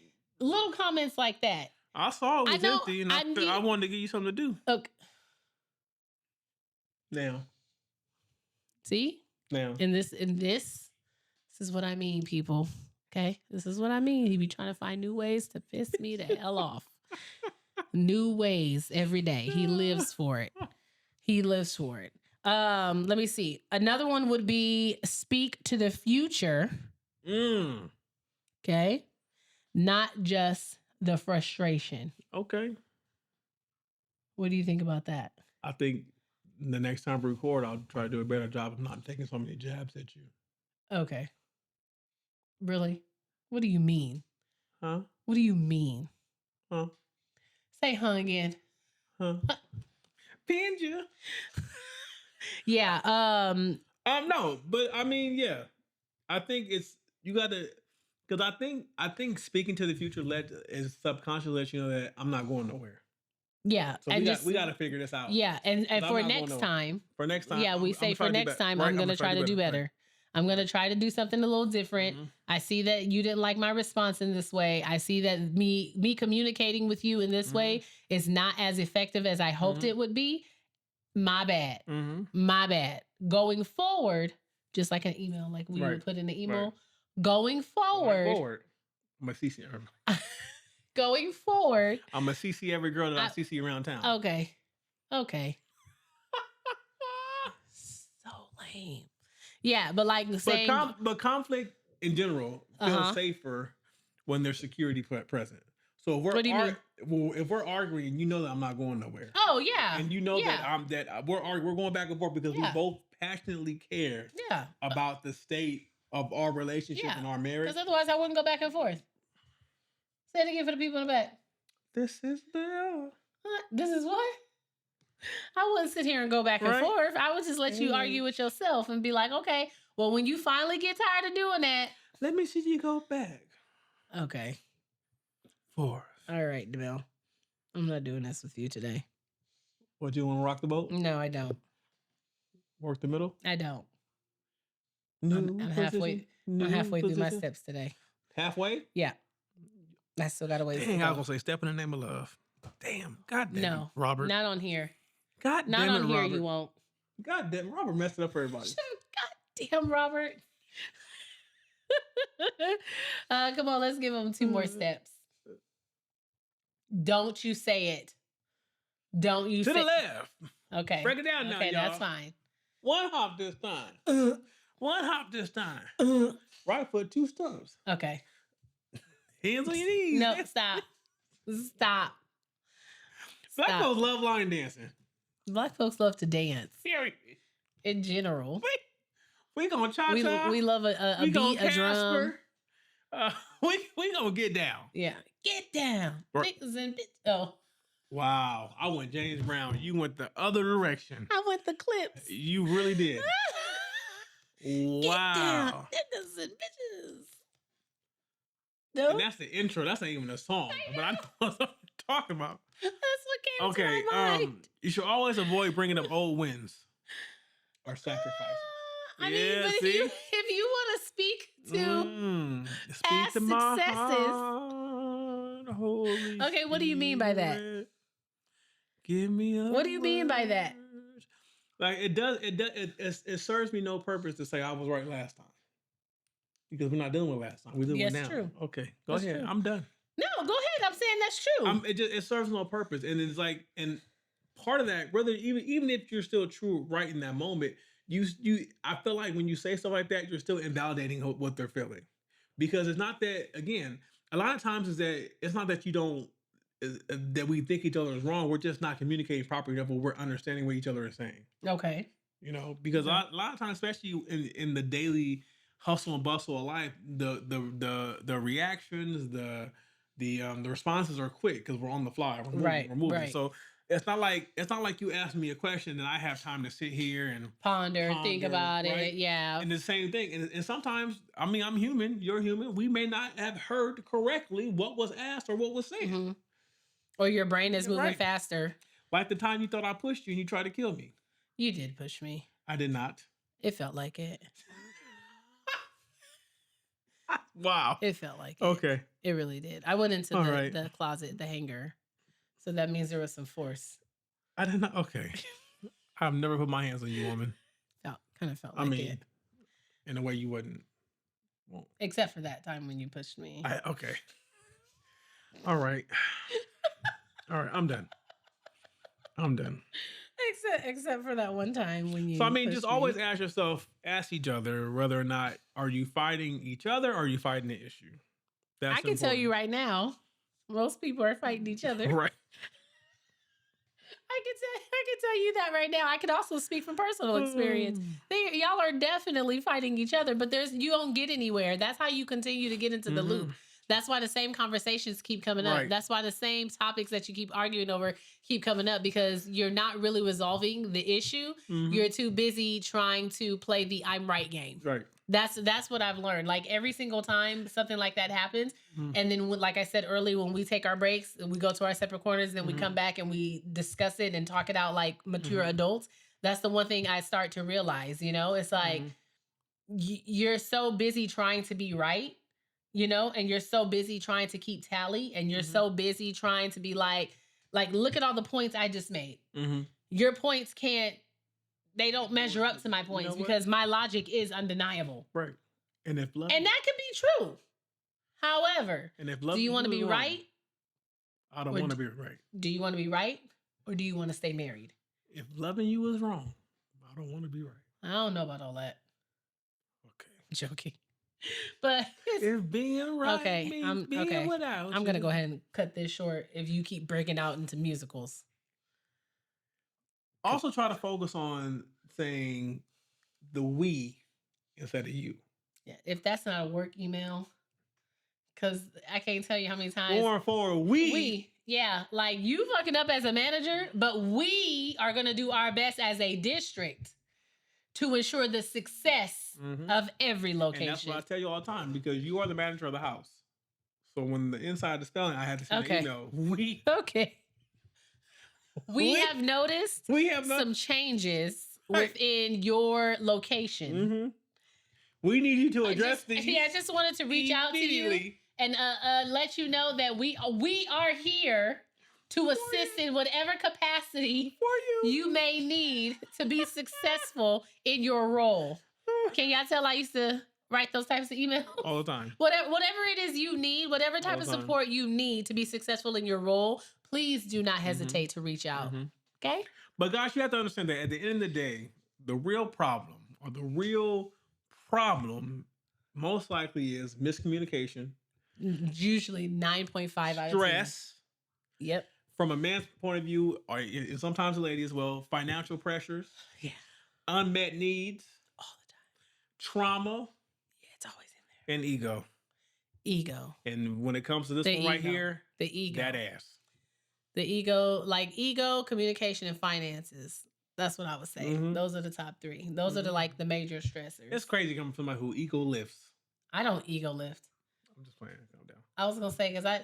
little comments like that. I saw it was empty and I wanted to give you something to do. Okay. Now. See? Now. In this is what I mean, people. Okay? This is what I mean. He be trying to find new ways to piss me the hell off. New ways every day. He lives for it. Let me see. Another one would be speak to the future. Okay? Not just the frustration. Okay. What do you think about that? I think the next time we record, I'll try to do a better job of not taking so many jabs at you. Okay. Really? What do you mean? Huh? What do you mean? Huh? Say huh again. Huh? Pinned you. Yeah. No, but I mean, yeah. I think you gotta, because I think speaking to the future is subconsciously let you know that I'm not going nowhere. Yeah. So we got to figure this out. Yeah. And for next time. For next time. Yeah, we say for next time, I'm going to try to do better. Right. I'm going to try to do something a little different. Mm-hmm. I see that you didn't like my response in this way. I see that me communicating with you in this way is not as effective as I hoped it would be. My bad. My bad. Going forward, just like an email, like we would put in the email. Going forward. I'm a CC. Going forward. I'm a CC every girl that I CC around town. Okay. So lame. Yeah, but like saying... But conflict in general feels safer when there's security present. So if we're what do you mean? Well, if we're arguing, you know that I'm not going nowhere. Oh yeah, and you know that we're going back and forth because we both passionately care about the state of our relationship and our marriage. Because otherwise, I wouldn't go back and forth. Say it again for the people in the back. This is Bill. This is what? I wouldn't sit here and go back and forth. I would just let you argue with yourself and be like, okay, well, when you finally get tired of doing that, let me see you go back. Okay. 4. All right, Bill. I'm not doing this with you today. What, you want to rock the boat? No, I don't. Work the middle? I don't. I'm halfway through my steps today. Halfway? Yeah. I still got to wait. Dang, I was going to say step in the name of love. Damn. God damn it, Robert. Not on here. God damn it, Not on here, Robert. You won't. God damn, Robert messed it up for everybody. God damn, Robert. Come on, let's give him 2 more steps. Don't you say it. Don't you say it. To the left. Okay. Break it down now, okay, y'all. That's fine. 1 hop this time. 1 hop this time. Right foot, 2 stumps. Okay. Hands on your knees. No, stop. Stop. Black folks love line dancing. Black folks love to dance. Period. In general. We gonna cha-cha. We love a beat, a drum. We gonna get down. Yeah. Get down. Niggas and bitch. Oh. Wow. I went James Brown. You went the other direction. I went the Clips. You really did. Wow. Get down. Niggas and bitches. No? And that's the intro. That's not even a song. But I know what I'm talking about. That's what came to my mind. You should always avoid bringing up old wins or sacrifices. I mean, but if you want to speak to past to successes. Heart, Holy okay, what do you mean by that? Give me a What do you mean by that? Like it serves me no purpose to say I was right last time. Because we're not dealing with last time. We're dealing with now. True. Okay, go ahead. True. I'm done. No, go ahead. I'm saying that's true. It serves no purpose, and it's like, and part of that, whether even if you're still true right in that moment, I feel like when you say stuff like that, you're still invalidating what they're feeling, because it's not that. Again, a lot of times is that it's not that you don't that we think each other is wrong. We're just not communicating properly enough, where we're understanding what each other is saying. Okay. You know, because a lot of times, especially in the daily hustle and bustle of life, the reactions, the responses are quick because we're on the fly. We're moving. Right. So it's not like you ask me a question and I have time to sit here and ponder, think about it. Yeah. And the same thing. And sometimes, I mean, I'm human. You're human. We may not have heard correctly what was asked or what was said. Mm-hmm. Or your brain is moving faster. Like the time you thought I pushed you and you tried to kill me. You did push me. I did not. It felt like it. Wow. It felt like it. Okay. It really did. I went into the closet, the hanger. So that means there was some force. I did not. Okay. I've never put my hands on you, woman. Kind of felt like it. In a way you wouldn't. Well, except for that time when you pushed me. Okay. All right. All right. I'm done. Except for that one time when you. So I mean, just always ask each other whether or not are you fighting each other or are you fighting the issue. That's I can tell you right now, most people are fighting each other. Right. I can tell you that right now. I can also speak from personal experience. Y'all are definitely fighting each other, but you don't get anywhere. That's how you continue to get into the loop. That's why the same conversations keep coming up. Right. That's why the same topics that you keep arguing over keep coming up, because you're not really resolving the issue. Mhm. You're too busy trying to play the I'm right game. Right. That's what I've learned. Like every single time something like that happens, and then like I said earlier, when we take our breaks and we go to our separate corners, then we come back and we discuss it and talk it out like mature adults. That's the one thing I start to realize. It's like you're so busy trying to be right, and you're so busy trying to keep tally, and you're so busy trying to be like look at all the points I just made. Your points they don't measure up to my points because my logic is undeniable. Right. And that could be true. However, do you want to be right? I don't want to be right. Do you want to be right, or do you want to stay married? If loving you is wrong, I don't want to be right. I don't know about all that. Okay. Joking. But if being right means being without I'm going to go ahead and cut this short if you keep breaking out into musicals. Also try to focus on saying the we instead of you. Yeah, if that's not a work email, because I can't tell you how many times. Going forward, we. Yeah, like you fucking up as a manager, but we are going to do our best as a district to ensure the success of every location. And that's what I tell you all the time, because you are the manager of the house. So when the inside is spelling, I had to say, we. Okay. We have noticed some changes within your location. We need you to address these. Yeah, I just wanted to reach out to you and let you know that we are here to assist in whatever capacity you may need to be successful in your role. Can y'all tell I used to write those types of emails? All the time. Whatever it is you need, whatever type of support you need to be successful in your role, please do not hesitate to reach out. Okay? But guys, you have to understand that at the end of the day, the real problem most likely is miscommunication. Usually 9.5 out of 10. Stress. Yep. From a man's point of view, or sometimes a lady as well, financial pressures. Yeah. Unmet needs. All the time. Trauma. Yeah, it's always in there. And ego. Ego. And when it comes to this one right here, the ego. That ass. The ego, like ego, communication, and finances. That's what I would say. Those are the top three. Those are the major stressors. It's crazy coming from somebody who ego lifts. I don't ego lift. I'm just playing. Calm down. I was gonna say because I.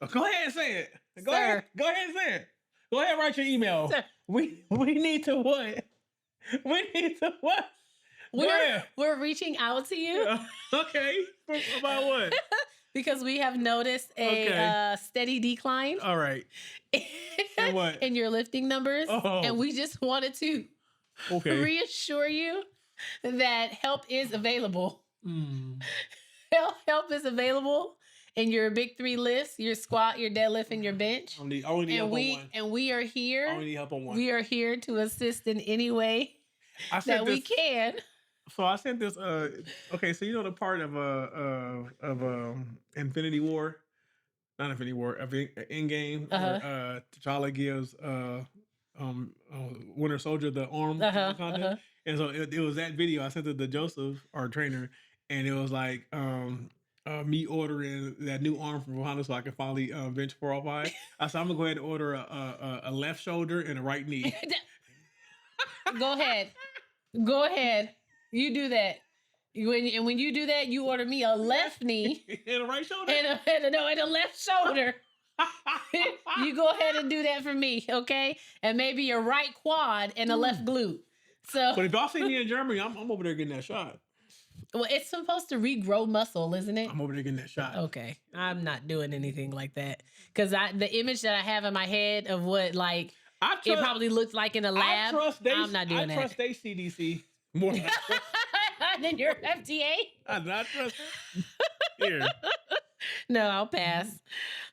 Go ahead and say it. Go ahead and say it. Go ahead and write your email. Sir. We need to what? We need to what? We're reaching out to you. Okay. About what? Because we have noticed a steady decline. All right. And what? In your lifting numbers. Oh. And we just wanted to reassure you that help is available. Help is available in your big three lifts, your squat, your deadlift, and your bench. I only need help on one. And we are here. I only need help on one. We are here to assist in any way that we can. So I sent this. Okay, so you know the part of Infinity War, not Infinity War, of Endgame, where T'Challa gives Winter Soldier the arm content, and so it was that video I sent it to Joseph, our trainer, and it was like me ordering that new arm from Honda so I can finally bench 405. I said I'm gonna go ahead and order a left shoulder and a right knee. Go ahead. You do that. When you do that, you order me a left knee and a right shoulder and a left shoulder. You go ahead and do that for me, okay? And maybe a right quad and a left glute. So, but if y'all see me in Germany, I'm over there getting that shot. Well, it's supposed to regrow muscle, isn't it? I'm over there getting that shot. Okay, I'm not doing anything like that because the image that I have in my head of what it probably looks like in a lab. I'm not doing that. I trust they CDC. More than your FDA? I not trust. Here. No, I'll pass.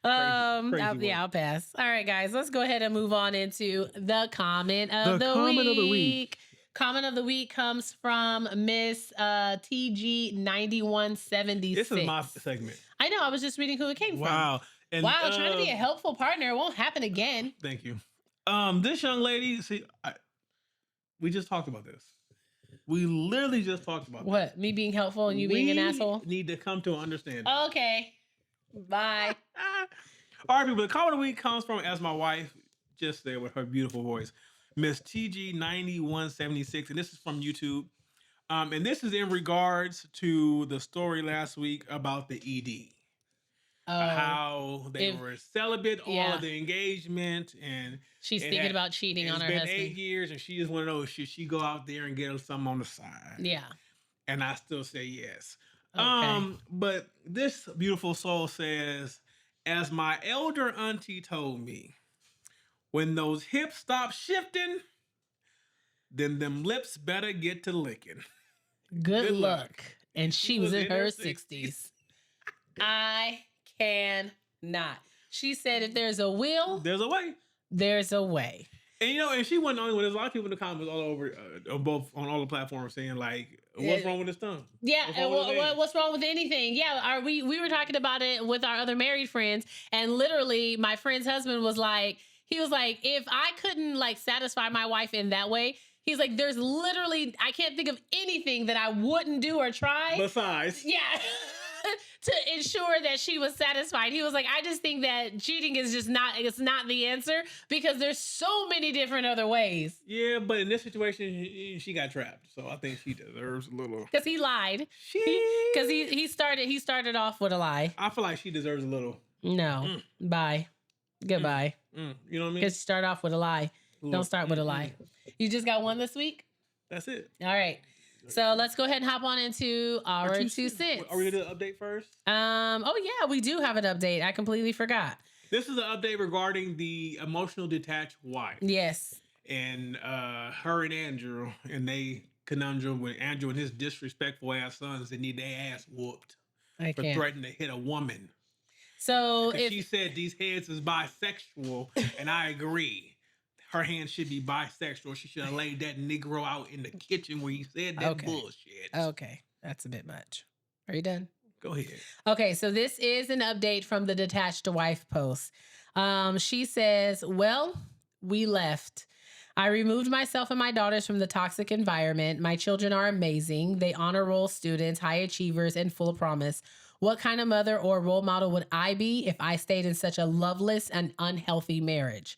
Crazy I'll pass. All right, guys, let's go ahead and move on into the comment of the week. Comment of the week comes from Miss TG9176. This is my segment. I know. I was just reading who it came from. Wow. And, trying to be a helpful partner. It won't happen again. Thank you. This young lady, we just talked about this. We literally just talked about what? Me being helpful and you being an asshole? We need to come to an understanding. Okay. Bye. All right, people. The comment of the week comes from, as my wife just said with her beautiful voice, Miss TG9176, and this is from YouTube. And this is in regards to the story last week about the ED. How they were celibate all of the engagement, and she's thinking about cheating on her husband. It's been 8 years, and she is one of those. Should she go out there and get something on the side? Yeah. And I still say yes. Okay. But this beautiful soul says, as my elder auntie told me, when those hips stop shifting, then them lips better get to licking. Good luck. And she was in her 60s. I cannot. She said, if there's a will, there's a way. There's a way. And and she wasn't the only one. There's a lot of people in the comments all over, on all the platforms saying like, "What's wrong with this tongue?" Yeah, what's wrong with anything? Yeah, we were talking about it with our other married friends, and literally, my friend's husband was like, if I couldn't like satisfy my wife in that way, he's like, there's literally, I can't think of anything that I wouldn't do or try. Besides, yeah. To ensure that she was satisfied. He was like, I just think that cheating is just it's not the answer, because there's so many different other ways. Yeah, but in this situation, she got trapped. So I think she deserves a little. Because he lied. Because he started off with a lie. I feel like she deserves a little. No. Bye. Goodbye. You know what I mean? Because start off with a lie. Don't start with a lie. You just got one this week? That's it. All right. So let's go ahead and hop on into our 2 cents. Are we going to do an update first? Oh yeah, we do have an update. I completely forgot. This is an update regarding the emotional detached wife. Yes. And her and Andrew, and they conundrum with Andrew and his disrespectful ass sons that need their ass whooped for threatening to hit a woman. So she said these heads is bisexual, and I agree. Her hands should be bisexual. She should have laid that Negro out in the kitchen where he said that bullshit. Okay. That's a bit much. Are you done? Go ahead. Okay. So this is an update from the Detached Wife post. She says, well, we left. I removed myself and my daughters from the toxic environment. My children are amazing. They honor roll students, high achievers, and full of promise. What kind of mother or role model would I be if I stayed in such a loveless and unhealthy marriage?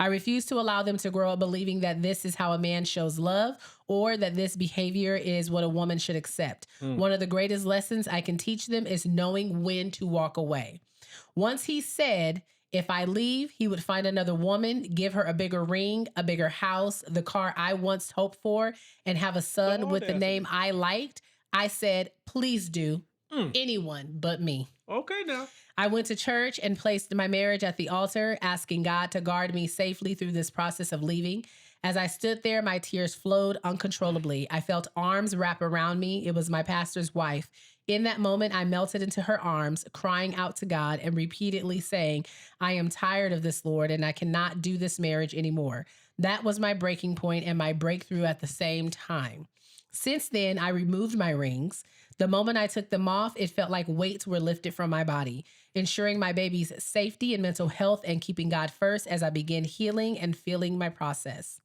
I refuse to allow them to grow up believing that this is how a man shows love, or that this behavior is what a woman should accept. One of the greatest lessons I can teach them is knowing when to walk away. Once he said, if I leave, he would find another woman, give her a bigger ring, a bigger house, the car I once hoped for, and have a son with the name I liked, I said, please do. Anyone but me. Okay, now. I went to church and placed my marriage at the altar, asking God to guard me safely through this process of leaving. As I stood there, my tears flowed uncontrollably. I felt arms wrap around me. It was my pastor's wife. In that moment, I melted into her arms, crying out to God and repeatedly saying, I am tired of this, Lord, and I cannot do this marriage anymore. That was my breaking point and my breakthrough at the same time. Since then, I removed my rings. The moment I took them off, it felt like weights were lifted from my body, ensuring my baby's safety and mental health and keeping God first as I begin healing and feeling my process.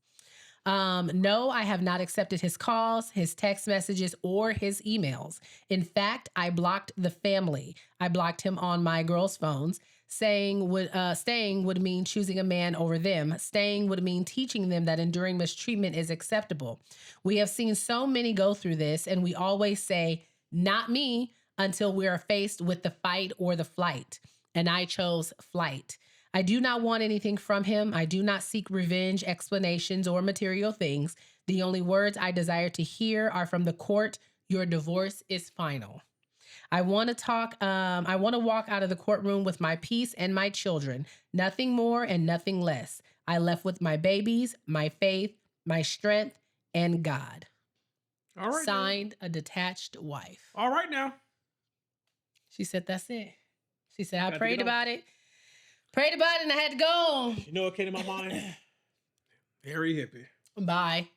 No, I have not accepted his calls, his text messages, or his emails. In fact, I blocked the family. I blocked him on my girls' phones. Staying would mean choosing a man over them. Staying would mean teaching them that enduring mistreatment is acceptable. We have seen so many go through this, and we always say, not me, until we are faced with the fight or the flight. And I chose flight. I do not want anything from him. I do not seek revenge, explanations, or material things. The only words I desire to hear are from the court. Your divorce is final. I want to walk out of the courtroom with my peace and my children. Nothing more and nothing less. I left with my babies, my faith, my strength, and God. All right. Signed, a detached wife. All right now. She said, that's it. She said, I prayed about it. Prayed about it and I had to go. You know what came to my mind? Very hippie. Bye.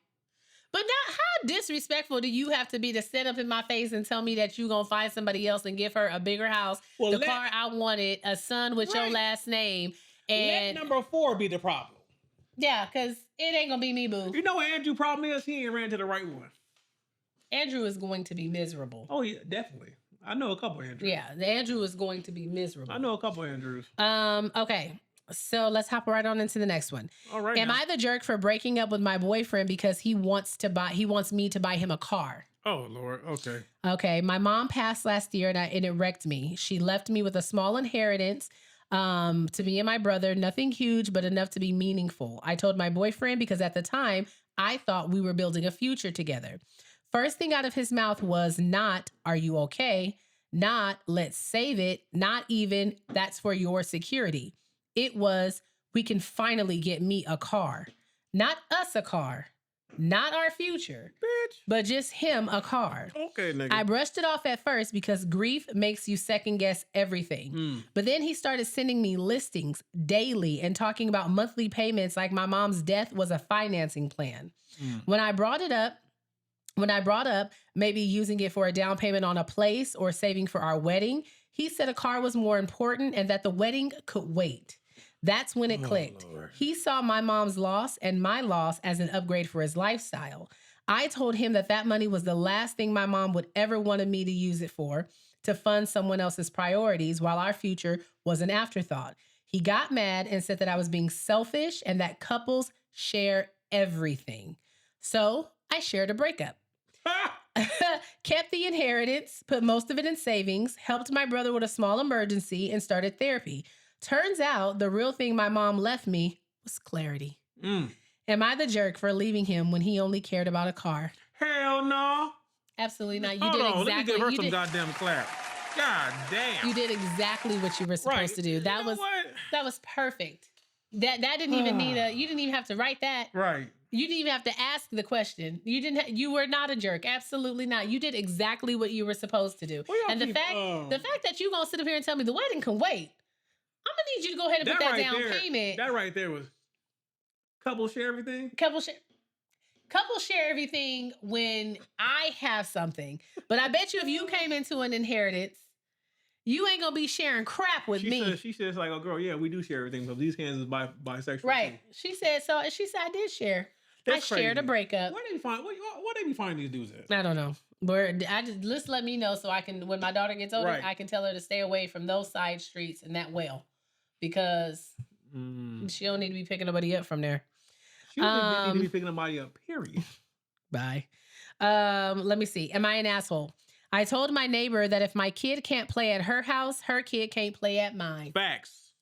But now, how disrespectful do you have to be to sit up in my face and tell me that you're going to find somebody else and give her a bigger house, the car I wanted, a son with your last name, and... Let number 4 be the problem. Yeah, because it ain't going to be me, boo. You know what Andrew's problem is? He ain't ran to the right one. Andrew is going to be miserable. Oh yeah, definitely. I know a couple Andrews. Yeah, the Andrew is going to be miserable. I know a couple Andrews. Okay. So let's hop right on into the next one. All right. Am I the jerk for breaking up with my boyfriend because he wants me to buy him a car? Oh Lord. Okay. Okay. My mom passed last year and it wrecked me. She left me with a small inheritance to me and my brother. Nothing huge, but enough to be meaningful. I told my boyfriend because at the time I thought we were building a future together. First thing out of his mouth was not, "Are you okay?" Not, "Let's save it." Not even, "That's for your security." It was, "We can finally get me a car." Not us a car. Not our future. Bitch. But just him a car. Okay, nigga. I brushed it off at first because grief makes you second guess everything. But then he started sending me listings daily and talking about monthly payments like my mom's death was a financing plan. When I brought up maybe using it for a down payment on a place or saving for our wedding, he said a car was more important and that the wedding could wait. That's when it clicked. Lord. He saw my mom's loss and my loss as an upgrade for his lifestyle. I told him that money was the last thing my mom would ever wanted me to use it for, to fund someone else's priorities while our future was an afterthought. He got mad and said that I was being selfish and that couples share everything. So I shared a breakup. Kept the inheritance, put most of it in savings, helped my brother with a small emergency, and started therapy. Turns out the real thing my mom left me was clarity. Am I the jerk for leaving him when he only cared about a car? Hell no. Absolutely not. Hold on, let me give her some goddamn clap. God damn. You did exactly what you were supposed to do. That was perfect. That didn't even need you didn't even have to write that. Right. You didn't even have to ask the question. You were not a jerk. Absolutely not. You did exactly what you were supposed to do. And the fact that you gonna sit up here and tell me the wedding can wait, I'm gonna need you to go ahead and put that down payment. That right there was couple share everything. Couple share everything when I have something. But I bet you if you came into an inheritance, you ain't gonna be sharing crap with me. She says like, "Oh girl, yeah, we do share everything, but these hands is bisexual." Right. Too. She said so. She said I did share. I shared a breakup. Where they be finding these dudes at? I don't know. Just let me know so I can, when my daughter gets older, I can tell her to stay away from those side streets and that well, because she don't need to be picking nobody up from there. She don't need to be picking nobody up. Period. Bye. Let me see. Am I an asshole? I told my neighbor that if my kid can't play at her house, her kid can't play at mine. Facts.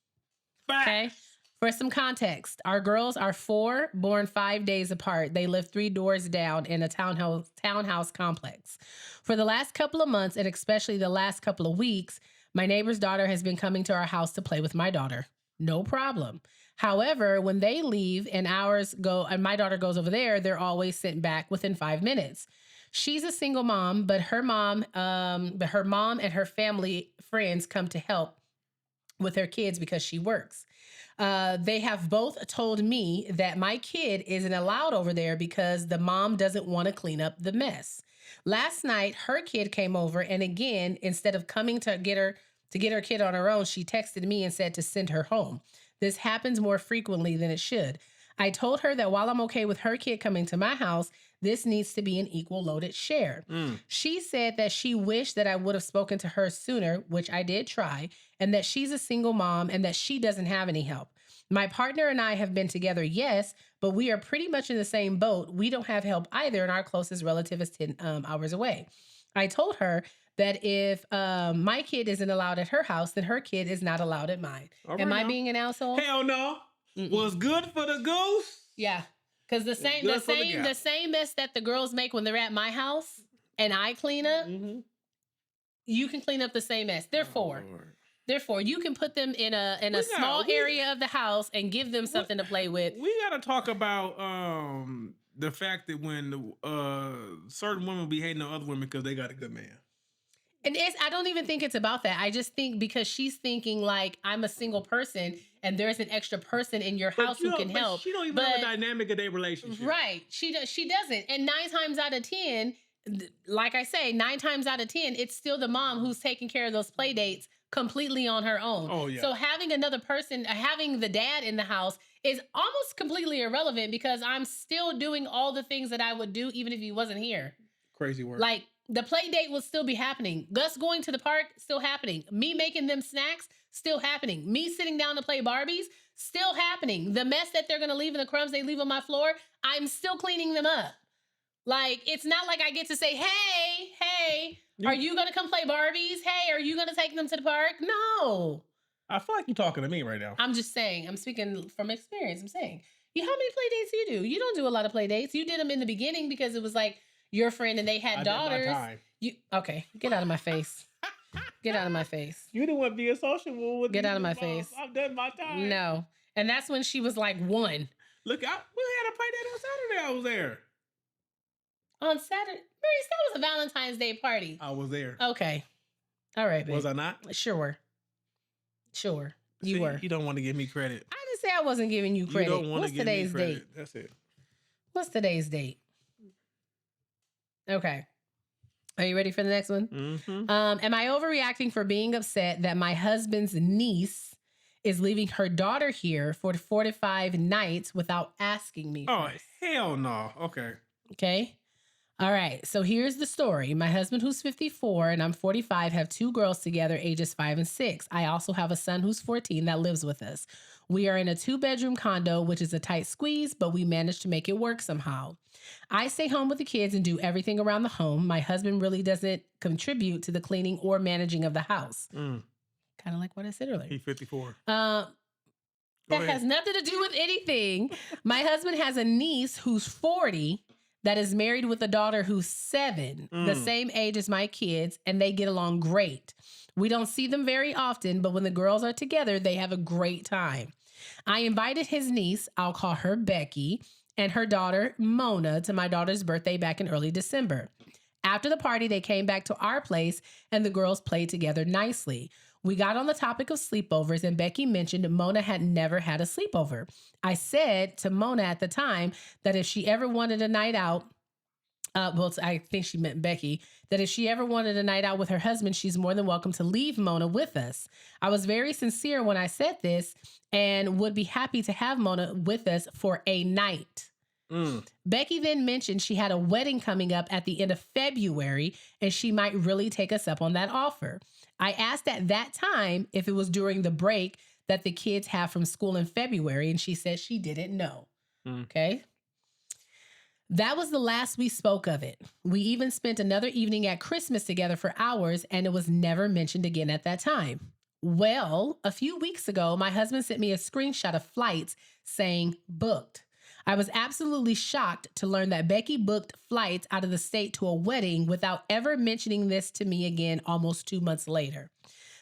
Okay. For some context, our girls are 4, born 5 days apart. They live 3 doors down in a townhouse complex. For the last couple of months, and especially the last couple of weeks, my neighbor's daughter has been coming to our house to play with my daughter. No problem. However, when they leave and my daughter goes over there, they're always sent back within 5 minutes. She's a single mom, but her mom and her family friends come to help with her kids because she works. They have both told me that my kid isn't allowed over there because the mom doesn't want to clean up the mess. Last night, her kid came over, and again, instead of coming to get her kid on her own, she texted me and said to send her home. This happens more frequently than it should. I told her that while I'm okay with her kid coming to my house, this needs to be an equal loaded share. She said that she wished that I would have spoken to her sooner, which I did try, and that she's a single mom and that she doesn't have any help. My partner and I have been together, yes, but we are pretty much in the same boat. We don't have help either, and our closest relative is 10 hours away. I told her that if my kid isn't allowed at her house, then her kid is not allowed at mine. Am I being an asshole? Hell no. What's good for the goose? Yeah. Because the same mess that the girls make when they're at my house and I clean up, you can clean up the same mess. Therefore, you can put them in a small area of the house and give them something to play with. We got to talk about the fact that when certain women be hating on other women because they got a good man. And I don't even think it's about that. I just think because she's thinking like I'm a single person and there's an extra person in your house who can help. She don't even know the dynamic of their relationship. Right. She doesn't. And 9 times out of 10, like I say, 9 times out of 10, it's still the mom who's taking care of those play dates completely on her own. Oh, yeah. So having another person, having the dad in the house is almost completely irrelevant because I'm still doing all the things that I would do even if he wasn't here. Crazy work. Like, the play date will still be happening. Gus going to the park, still happening. Me making them snacks, still happening. Me sitting down to play Barbies, still happening. The mess that they're going to leave and the crumbs they leave on my floor, I'm still cleaning them up. Like, it's not like I get to say, hey, are you going to come play Barbies? Hey, are you going to take them to the park? No. I feel like you're talking to me right now. I'm just saying. I'm speaking from experience. I'm saying. How many play dates do you do? You don't do a lot of play dates. You did them in the beginning because it was like your friend and they had daughters. Okay, get out of my face. Get out of my face. You didn't want to be associable with. Get out of my face. I've done my time. No, and that's when she was like 1. Look, we had a play date on Saturday. I was there. On Saturday, Maurice, that was a Valentine's Day party. I was there. Okay, all right, babe. Was I not? Sure. You were. You don't want to give me credit. I didn't say I wasn't giving you credit. You don't want to give me credit. Date? That's it. What's today's date? Okay. Are you ready for the next one? Mm-hmm. Am I overreacting for being upset that my husband's niece is leaving her daughter here for 4 to 5 nights without asking me first? Hell no. Okay. All right. So here's the story. My husband, who's 54, and I'm 45, have 2 girls together, ages 5 and 6. I also have a son who's 14 that lives with us. We are in a 2-bedroom condo, which is a tight squeeze, but we managed to make it work somehow. I stay home with the kids and do everything around the home. My husband really doesn't contribute to the cleaning or managing of the house. Kind of like what I said earlier. He's 54. That has nothing to do with anything. My husband has a niece who's 40 that is married with a daughter who's 7, the same age as my kids, and they get along great. We don't see them very often, but when the girls are together, they have a great time. I invited his niece, I'll call her Becky, and her daughter, Mona, to my daughter's birthday back in early December. After the party, they came back to our place, and the girls played together nicely. We got on the topic of sleepovers, and Becky mentioned Mona had never had a sleepover. I said to Mona at the time that if she ever wanted a night out, I think she meant Becky, that if she ever wanted a night out with her husband, she's more than welcome to leave Mona with us. I was very sincere when I said this and would be happy to have Mona with us for a night. Becky then mentioned she had a wedding coming up at the end of February and she might really take us up on that offer. I asked at that time if it was during the break that the kids have from school in February, and she said she didn't know. Okay. That was the last we spoke of it. We even spent another evening at Christmas together for hours, and it was never mentioned again at that time. Well, a few weeks ago, my husband sent me a screenshot of flights saying booked. I was absolutely shocked to learn that Becky booked flights out of the state to a wedding without ever mentioning this to me again almost 2 months later.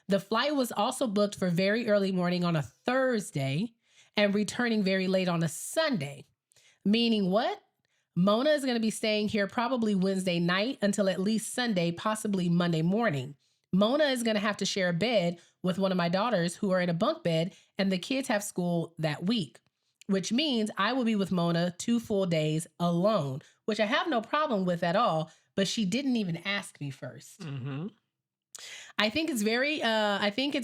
The flight was also booked for very early morning on a Thursday and returning very late on a Sunday. Meaning what? Mona is going to be staying here probably Wednesday night until at least Sunday, possibly Monday morning. Mona is going to have to share a bed with one of my daughters who are in a bunk bed, and the kids have school that week, which means I will be with Mona 2 full days alone, which I have no problem with at all, but she didn't even ask me first. I think it's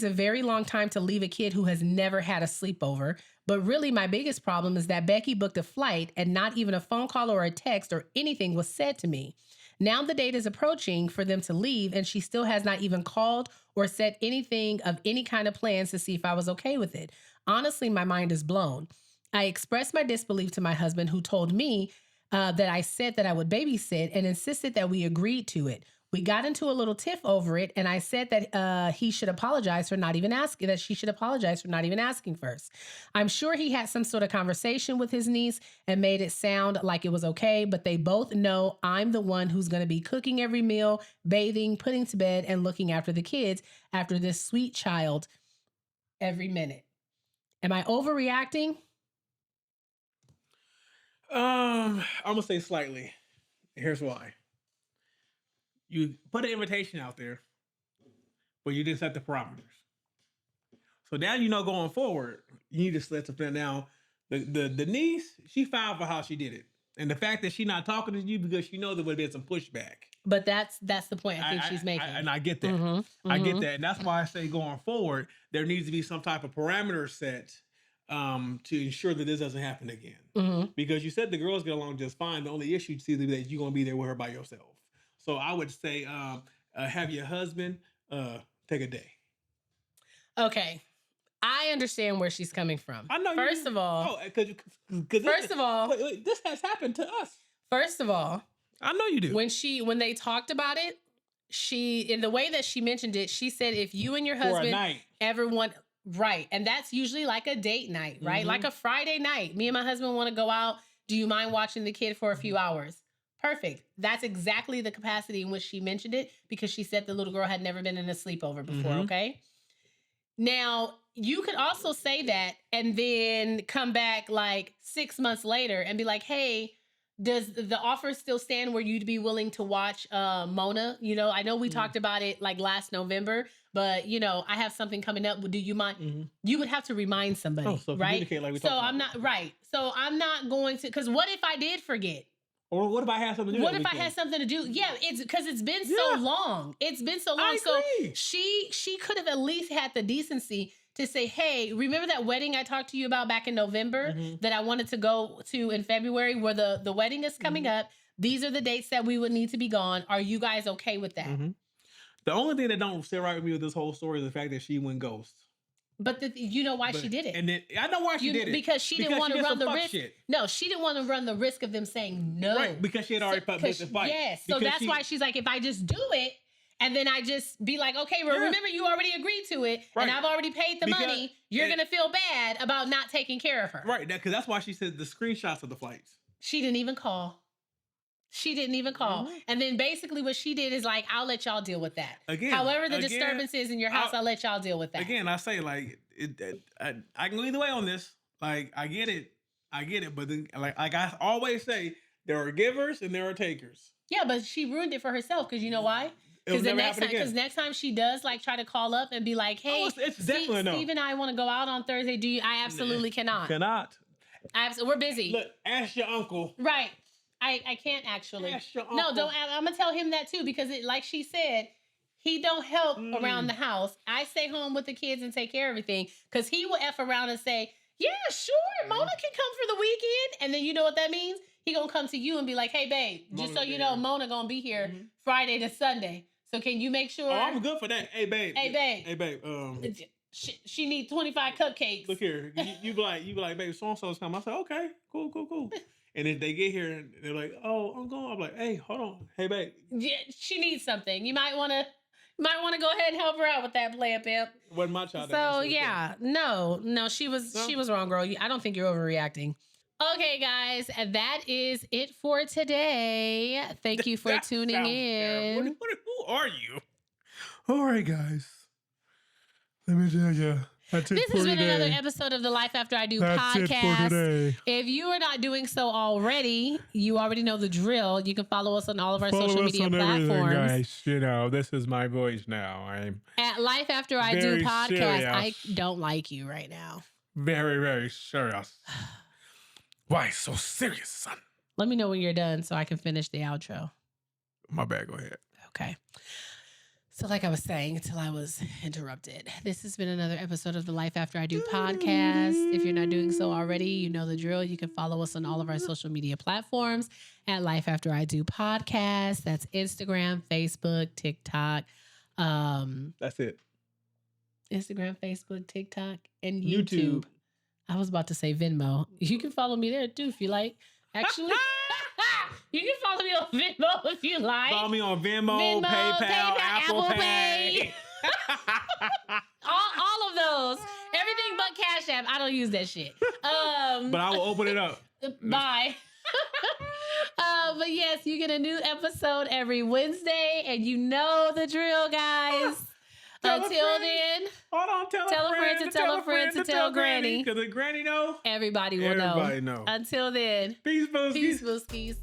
a very long time to leave a kid who has never had a sleepover. But really, my biggest problem is that Becky booked a flight and not even a phone call or a text or anything was said to me. Now the date is approaching for them to leave, and she still has not even called or said anything of any kind of plans to see if I was okay with it. Honestly, my mind is blown. I expressed my disbelief to my husband, who told me that I said that I would babysit and insisted that we agreed to it. We got into a little tiff over it, and I said that he should apologize for not even asking, that she should apologize for not even asking first. I'm sure he had some sort of conversation with his niece and made it sound like it was okay, but they both know I'm the one who's going to be cooking every meal, bathing, putting to bed, and looking after the kids after this sweet child every minute. Am I overreacting? I'm going to say slightly. Here's why. You put an invitation out there, but you didn't set the parameters. So now you know going forward, you need to set something down. The niece, she filed for how she did it. And the fact that she's not talking to you because she knows there would have been some pushback. But that's the point I think she's making. And I get that. I get that. And that's why I say going forward, there needs to be some type of parameter set to ensure that this doesn't happen again. Because you said the girls get along just fine. The only issue seems to be that you're going to be there with her by yourself. So I would say, have your husband take a day. Okay. I understand where she's coming from. I know. First of all, this has happened to us. First of all, I know you do. When they talked about it, in the way that she mentioned it, she said if you and your husband ever want, right, and that's usually like a date night, right? Like a Friday night. Me and my husband want to go out. Do you mind watching the kid for a few hours? Perfect. That's exactly the capacity in which she mentioned it, because she said the little girl had never been in a sleepover before, okay? Now, you could also say that and then come back like 6 months later and be like, hey, does the offer still stand where you'd be willing to watch Mona? You know, I know we talked about it like last November, but you know, I have something coming up. Do you mind? You would have to remind somebody, so right? Like so I'm not right. So I'm not going to, because what if I did forget? Or what if I had something to do? What if I had something to do? Yeah, it's because it's been so long. It's been so long. I agree. So she could have at least had the decency to say, hey, remember that wedding I talked to you about back in November that I wanted to go to in February, where the wedding is coming up? These are the dates that we would need to be gone. Are you guys okay with that? The only thing that don't sit right with me with this whole story is the fact that she went ghost. But you know why she did it. And then I know why she did it. Because she didn't want to run the risk. No, she didn't want to run the risk of them saying no. Right, because she had already put the fight. Yes, so that's why she's like, if I just do it, and then I just be like, okay, well, remember you already agreed to it, and I've already paid the money, you're going to feel bad about not taking care of her. Right, because that's why she said the screenshots of the flights. She didn't even call. And then basically what she did is like, I'll let y'all deal with that. However the disturbance is in your house, I'll let y'all deal with that. Again, I say like, I can go either way on this. Like, I get it. But then, like I always say, there are givers and there are takers. Yeah, but she ruined it for herself, because you know why? Because next time she does like try to call up and be like, hey, Steve and I want to go out on Thursday. I absolutely cannot. We're busy. Look, ask your uncle. Right. I can't actually. Ask your uncle. No, don't. I'm gonna tell him that too, because like she said, he don't help around the house. I stay home with the kids and take care of everything, because he will F around and say, yeah, sure, Mona can come for the weekend. And then you know what that means? He gonna come to you and be like, hey, babe, just so you know, Mona gonna be here Friday to Sunday. So can you make sure? Oh, I'm good for that. Hey, babe. Hey, babe. She needs 25 cupcakes. Look here. You be like, babe, so-and-so's coming. I say, okay, cool. And if they get here and they're like, oh, I'm going. I'm like, hey, hold on. Hey, babe. Yeah, she needs something. You might want to go ahead and help her out with that, player pimp. Wasn't my child. So yeah, no, she was wrong, girl. I don't think you're overreacting. Okay, guys, that is it for today. Thank you for tuning in. Who are you? All right, guys. Let me tell you. This has been another episode of the Life After I Do podcast. If you are not doing so already, you already know the drill. You can follow us on all of our social media platforms. Guys. You know, this is my voice now. I'm at Life After I Do podcast. Serious. I don't like you right now. Very, very serious. Why so serious, son? Let me know when you're done so I can finish the outro. My bad. Go ahead. Okay. So like I was saying until I was interrupted, this has been another episode of the Life After I Do podcast. If you're not doing so already, you know the drill. You can follow us on all of our social media platforms at Life After I Do podcast. That's Instagram, Facebook, TikTok. That's it. Instagram, Facebook, TikTok, and YouTube. I was about to say Venmo. You can follow me there too if you like. Actually, you can follow me on Venmo if you like. Follow me on Venmo, PayPal, Apple Pay. all of those. Everything but Cash App. I don't use that shit. But I will open it up. Bye. But yes, you get a new episode every Wednesday, and you know the drill, guys. Until then, hold on, tell a friend to tell a friend to tell Granny. Because if Granny know, everybody will know. Everybody know. Until then, peace, booskies. Peace, booskies.